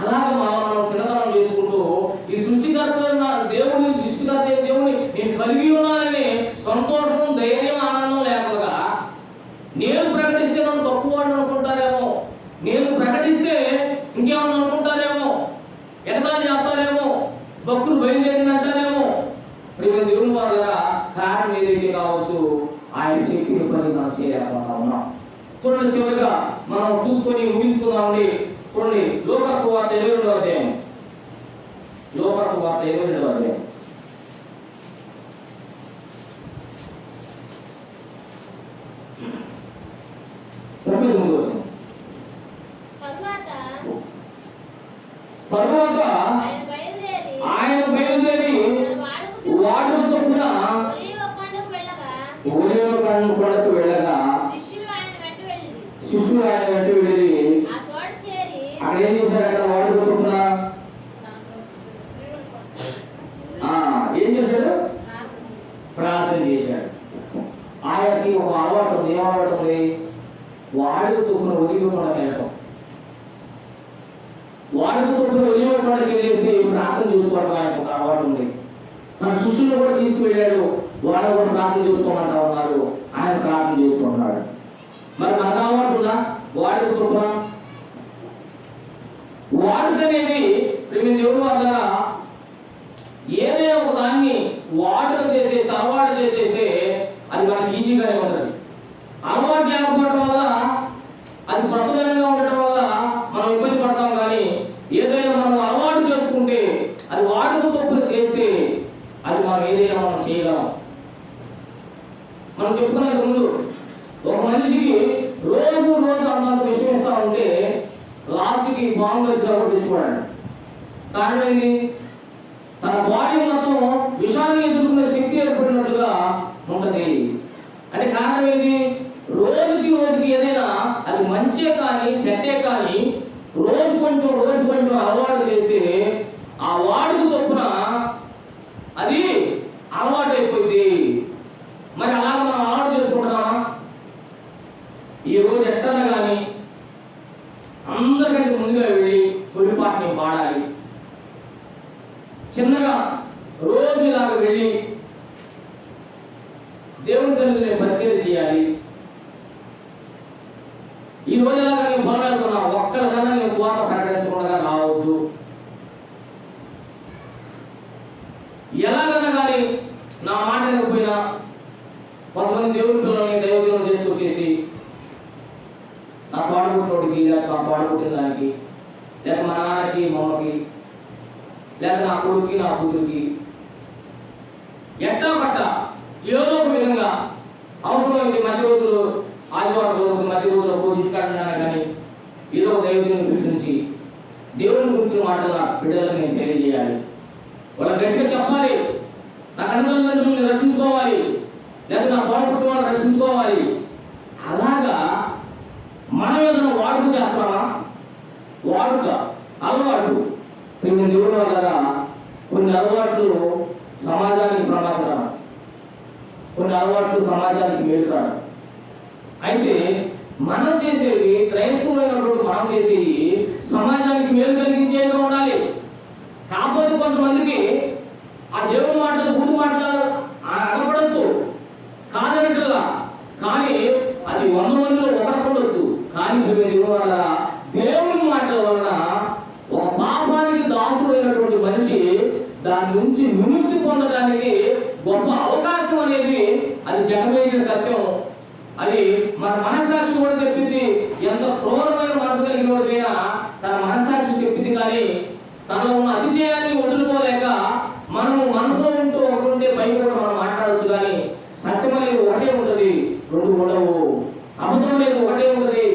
అలాగే మనం చిన్నతనం చేసుకుంటూ ఈ సృష్టికర్త దేవుని నేను కలిగి ఉన్నానని సంతోషం, ధైర్యం, ఆనందం లేకుండా నేను ప్రకటిస్తే నన్ను తక్కువ అనుకుంటారేమో, నేను ప్రకటిస్తే ఇంకేమన్నా అనుకుంటారేమో, ఎగతాళి చేస్తారేమో, భక్తులు బయలుదేరినంటారేమో. దేవుని వాళ్ళ కారణం ఏదైతే కావచ్చు, ఆయన చెప్పిన పని మనం చేయలేకపోతా ఉన్నాం. చూడండి, చివరిగా మనం చూసుకొని ముగించుకుందామండి. చూడండి, లూకా సువార్త 22వ అధ్యాయం. లూకా సువార్త 22వ అధ్యాయం. తరువాత ఆయన బయలుదేరి వాడు చొప్పున ఒలీవ కొండకు వెళ్ళగా శిష్యులు ఆయన వెంట వెళ్ళి అక్కడ ఏం చేశారు? అక్కడ వాడు చొప్పున ఏం చేశాడు? ప్రార్థన చేశాడు. ఆయనకి ఒక అలవాటు ఉంది. ఏం అలవాటు ఉంది? వాడు చొప్పున ఒలీవ కొండకు వెళ్ళటం. వాడికి చొప్పున ఒలీవ కొండకి వెళ్ళేసి ప్రార్థన చేసుకోవడం ఆయనకు ఒక అలవాటు ఉంది. తన శిష్యులు కూడా తీసుకువెళ్ళాడు, వాళ్ళు కూడా ప్రార్థన చేసుకోమంటా ఉన్నారు, ఆయన ప్రార్థన చేసుకుంటున్నాడు. మరి మనకు అలవాటు ఉందా? వాడికి చొప్పున వాడుక అనేది దేవుని వల్ల ఏదైనా ఒక దాన్ని వాడుక చేసేస్తే, అలవాటు చేసేస్తే అది మనకి ఈజీగానే ఉంటుంది. అలవాటు లేకపోవడం వల్ల, అది ప్రతిదనంగా ఉండటం వల్ల మనం ఇబ్బంది పడతాం. కానీ ఏదైనా మనం అలవాటు చేసుకుంటే, అది వాడుక చొప్పున చేస్తే అది మనం ఏదైనా మనం చేయగలం. మనం చెప్పుకునే ముందు ఒక మనిషికి రోజు అంతంత విషయం ఇస్తా ఉంటే లాస్ట్కి బాంబు వచ్చినప్పుడు తెచ్చుకోవడం. కారణం ఏంటి? తన బాడీ మొత్తం విషాన్ని ఎదుర్కొనే శక్తి ఏర్పడినట్టుగా ఉంటుంది. అంటే కారణం ఏంటి? రోజుకి ఏదైనా అది మంచే కానీ చెడ్డే కానీ రోజు కొంచెం అలవాటు చేస్తే ఆ వాడుకు చొప్పున అది అలవాటు అయిపోయింది. మరి అలాగ మనం అలవాటు చేసుకుంటున్నామా? ఈ రోజు ఎట్టన్నా కానీ అందరికంటే ముందుగా వెళ్ళి తొలిపాటిని పాడాలి. చిన్నగా రోజు ఇలాగ వెళ్ళి దేవుని సన్నిధిని పరిశీలన చేయాలి. ఈ రోజు ఎలాగా నేను పొలం వెళ్తున్నా, ఒక్కరికన్నా నేను స్వార్థ ప్రకటించకుండా రావద్దు. ఎలాగన్నా కానీ నా మాట వినకపోయినా కొంతమంది దేవుని పిల్లల్ని దైవజనం చేసుకొచ్చేసి నా పాడుపుట్టినోడికి, లేక నా పాడుపుట్టిన దానికి, లేక మా నాన్నకి, మా అమ్మకి, లేక నా కొడుకుకి, నా కూతురికి ఎట్టా పట్ట ఏదో ఒక విధంగా అవసరమైతే మధ్య రోజులు, ఆదివారం రోజులు, మధ్య రోజులు పూజించుకుంటున్నాను కానీ ఏదో ఒక దైవజనం పిలిపించి దేవుని గురించి మాటల బిడ్డలకు నేను తెలియజేయాలి. వాళ్ళ గట్టిగా చెప్పాలి, నా కన్నతల్లిదండ్రులను రక్షించుకోవాలి, లేదా నా పాడుపుట్టిన వాళ్ళని రక్షించుకోవాలి. అలాగా మనం ఏదైనా వాడుక చేస్తామా? వాడుక అలవాటు దేవుని వల్ల కొన్ని అలవాట్లు సమాజానికి ప్రమాదకరం, కొన్ని అలవాట్లు సమాజానికి మేలుకాడు. అయితే మనం చేసేవి, క్రైస్తవులైనటువంటి మనం చేసేవి సమాజానికి మేలు కలిగించేగా ఉండాలి. కాకపోతే కొంతమందికి ఆ దేవుని మాటలు, బూతు మాటలు అగపడచ్చు, కాదనట్లా, కానీ అది 100 మందిలో ఒకరపడవచ్చు. కానీ దేవుని మాటల వలన ఒక పాపానికి దాసుడైనటువంటి మనిషి దాని నుంచి విముక్తి పొందడానికి గొప్ప అవకాశం అనేది అది జగమేగిన సత్యం. అది మన మనస్సాక్షి కూడా చెప్పింది. ఎంత క్రూరమైన మనసు కలిగిన వాడికైనా తన మనస్సాక్షి చెప్పింది. కానీ తనలో ఉన్న అతిశయాన్ని వదులుకోలేక మనము మనసులో ఉంటూ ఒకటి పైకి కూడా మనం మాట్లాడవచ్చు. కానీ సత్యం అనేది ఒకటే ఉంటుంది, 2 ఉండవు. అబద్ధం అనేది ఒకటే ఉంటుంది,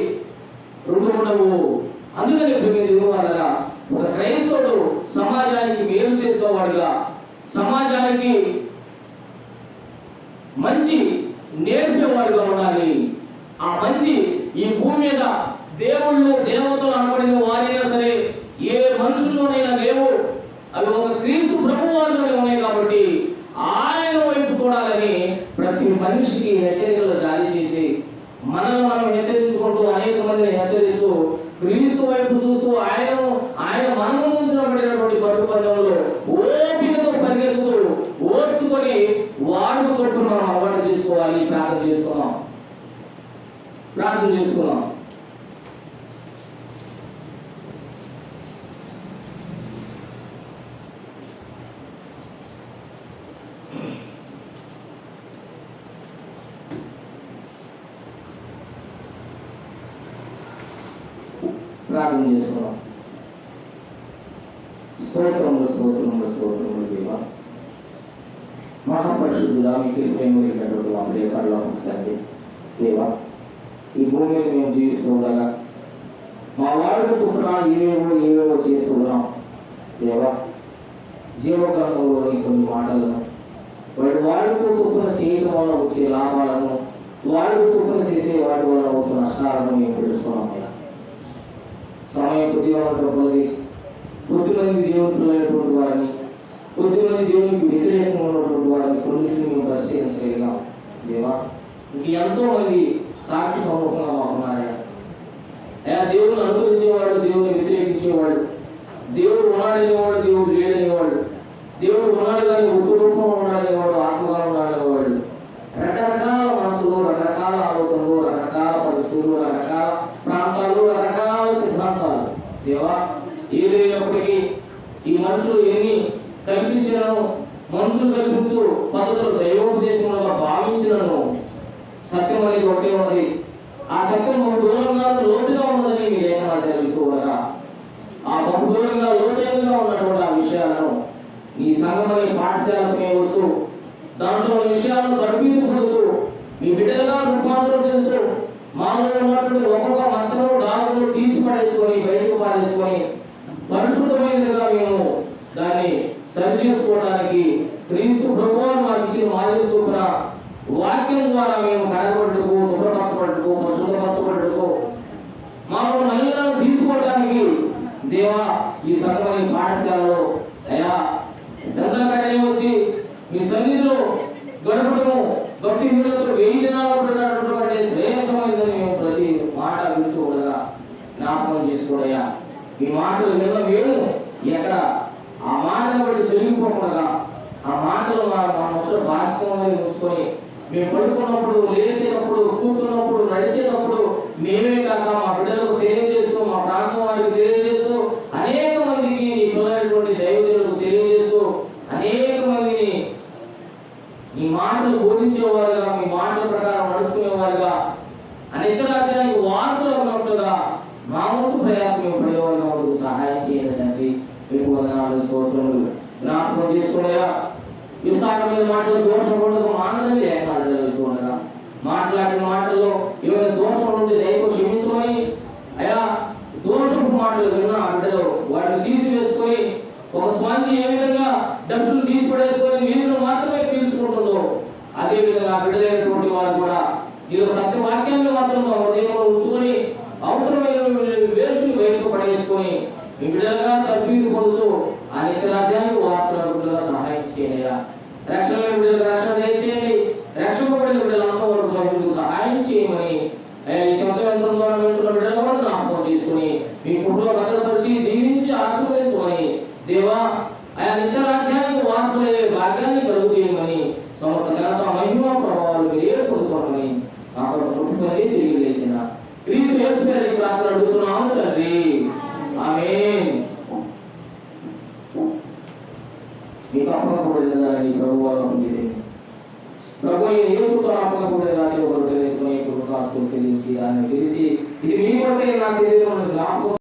2 ఉండవు. అందుకని వాళ్ళ ఒక క్రైస్తవుడు సమాజానికి మేలు చేసేవాడుగా, సమాజానికి మంచి నేర్పేవాడుగా ఉండాలి. ఆ మంచి ఈ భూమి మీద దేవుళ్ళు, దేవతలు అనబడిన వారైనా సరే ఏ మనుషుల్లోనైనా లేవు. అవి ఒక క్రీస్తు ప్రభు వారిలోనే ఉన్నాయి. కాబట్టి ఆయన వైపు చూడాలని ప్రతి మనిషికి హెచ్చరికలు జారీ చేసి మనల్ని మనం హెచ్చరించుకుంటూ అనేక మందిని హెచ్చరిస్తూ క్రీస్తు వైపు చూస్తూ ఆయన మనం ఉంచినబడినటువంటి పరుగు పందెంలో ఓపికతో పరిగెత్తుతూ ఓర్చుకొని వాడుకు చోటు మనం అలవాటు చేసుకోవాలి. ప్రార్థన చేసుకున్నాం. స్తోత్రములు దేవా, మహాపరిశుద్ధుడా, మీకు ప్రేమైనటువంటి మా ప్రియకరలో ఉంచండి దేవా. ఈ భూమిని మేము జీవిస్తూ ఉండగా మా వాడుకు చొప్పున ఏవేవో చేస్తూ ఉన్నాం దేవా. జీవగ్రంథంలోని కొన్ని మాటలను వాడుకు చొప్పున చేయడం వల్ల వచ్చే లాభాలను, వాడుకు చొప్పున చేసే వాటి వల్ల వచ్చే నష్టాలను మేము తెలుసుకున్నాం. సమయం కొద్దిగా ఉన్నటువంటి కొద్దిమంది దేవుతులైనటువంటి వారిని, కొద్దిమంది దేవునికి వ్యతిరేకంగా ఉన్నటువంటి వారిని కొన్నింటిని మేము పరిశీలించగలిగాం దేవా. ఎంతో మంది సాక్షి సమూహంగా మాకున్నారా? దేవుని అనుకరించేవాడు, దేవుని వ్యతిరేకించేవాడు, దేవుడు ఉన్నాడనేవాడు, దేవుడు లేడనేవాడు, దేవుడు ఉన్నాడు కానీ ఒక రూపంలో ఉన్నాడనేవాడు, ఆత్మగా ఉన్నాడనేవాడు, రకరకాల మనసులు, రకరకాల ఆలోచనలు, రకరకాల పరిస్థితులు, రకరకాల ప్రాంతాలు, రకరకాల సిద్ధాంతాలు దేవా. ఏదైనప్పటికీ ఈ మనుషులు ఎన్ని కల్పించను, మనుషులు కల్పించు పద్ధతులు దైవోపదేశంగా భావించినను సత్యం అనేది ఒకటే ఉన్నది. ఆ సత్యం బహు దూరంగా లోతుగా ఉన్నదని మీ లేఖనాలు తెలుసుకోవగా ఆ బహు దూరంగా లోతైనగా ఉన్నటువంటి ఆ విషయాలను ఈ సంఘమనే పాఠశాలకు మేము వస్తూ దాంట్లో విషయాలను తరబీదుపడుతూ మీ బిడ్డలుగా రూపాంతరం చెందుతూ మాలో ఉన్నటువంటి ఒక్కొక్క మచ్చలు, డాగులు తీసి పడేసుకొని బయటకు పారేసుకొని పరిశుద్ధమైనదిగా మేము దాన్ని సరి చేసుకోవడానికి క్రీస్తు ప్రభువును మాకు ఇచ్చిన మాదిరి చొప్పున వాక్యం ద్వారా మేము కనబడుటకు, శుభ్రపరచబడుటకు, పరిశుద్ధపరచబడుటకు మాకు నల్లను తీసుకోవడానికి దేవా ఈ సంఘమనే పాఠశాలలో అయా పెద్దలకడే వచ్చి మీ సన్నిధిలో గడపడము భక్తి హీనులతో 1000 దినాలు ఉన్నటువంటి శ్రేష్టమైనదని మేము ప్రతి మాట వింటూ ఉండగా జ్ఞాపకం చేసుకోడయా. ఈ మాటలు విన్న మేము ఎక్కడ ఆ మాటను బట్టి తొలగిపోకుండా ఆ మాటలు మా మనసులో భాషికంగా ఉంచుకొని మేము పడుకున్నప్పుడు, లేచేటప్పుడు, కూర్చున్నప్పుడు, నడిచేటప్పుడు మేమే కాక మా బిడ్డలకు తెలియజేస్తూ, మా ప్రాంతం వారికి తెలియజేస్తూ, అనేక మందికి నీ పిల్లలైనటువంటి దైవజనులకు తెలియజేస్తూ, అనేక మందిని మీ మాటలు బోధించేవారుగా, మీ మాటల ప్రకారం నడుచుకునేవారుగా, అనేక రాజ్యానికి వారసులు ఉన్నట్లుగా మా వంతు ప్రయాసం మేము పడేవారుగా ఉంటూ సహాయం చేయండి తండ్రి. మీకు వందనాలు, స్తోత్రములు. జ్ఞాపకం చేసుకునేగా విస్తారమైన మాటలు దోషం ఉండదు, మానవుని లేఖనాలు చూడగా మాట్లాడిన మాటల్లో ఏమైనా దోషం ఉంటే దయతో క్షమించమని, అయా దోషపు మాటలు విన్నా బిడ్డలు వాటిని తీసివేసుకొని ఒక స్పాంజి ఏ విధంగా డస్టులు తీసి పడేసుకొని నీరును మాత్రమే పీల్చుకుంటుందో అదే విధంగా బిడ్డలైనటువంటి వారు కూడా ఈరోజు సత్యవాక్యాన్ని మాత్రం హృదయంలో ఉంచుకొని అవసరమైన వేస్టుని బయటకు పడేసుకొని మీ బిడ్డలుగా తప్పిది పొందుతూ అనేక రాజ్యానికి వారసులుగా సహాయం చేయాలి. రక్షణ బిడ్డలకు రక్షణ దయచేయండి. రక్షింపబడిన బిడ్డలంతా వరకు సభ్యులకు సహాయం చేయమని ఈ శబ్ద యంత్రం ద్వారా వెళ్తున్న బిడ్డలు కూడా జ్ఞాపకం తీసుకుని మీ కుటుంబ భద్రపరిచి దీవించి ఆశీర్వదించమని దేవా ఆయా నిత్య రాజ్యానికి వారసులయ్యే భాగ్యాన్ని కలుగు చేయమని సమస్త ఘనత మహిమ ప్రభావాలు మీరే పొందుకోవడమని అక్కడ కుటుంబాన్ని తిరిగి లేచిన క్రీస్తు యేసు పేరుకి ప్రార్థన అడుగుతున్నాము తండ్రి. ఆమేన్. మీకు అప్పకూడదని ప్రభు పొందితే ప్రభు యేసుతో అప్పకూడదని ఒకరు తెలుసుకుని ఇప్పుడు కాస్త తెలిసి దాన్ని తెలిసి ఇది మీ కొరకే నా శరీరం జ్ఞాపకం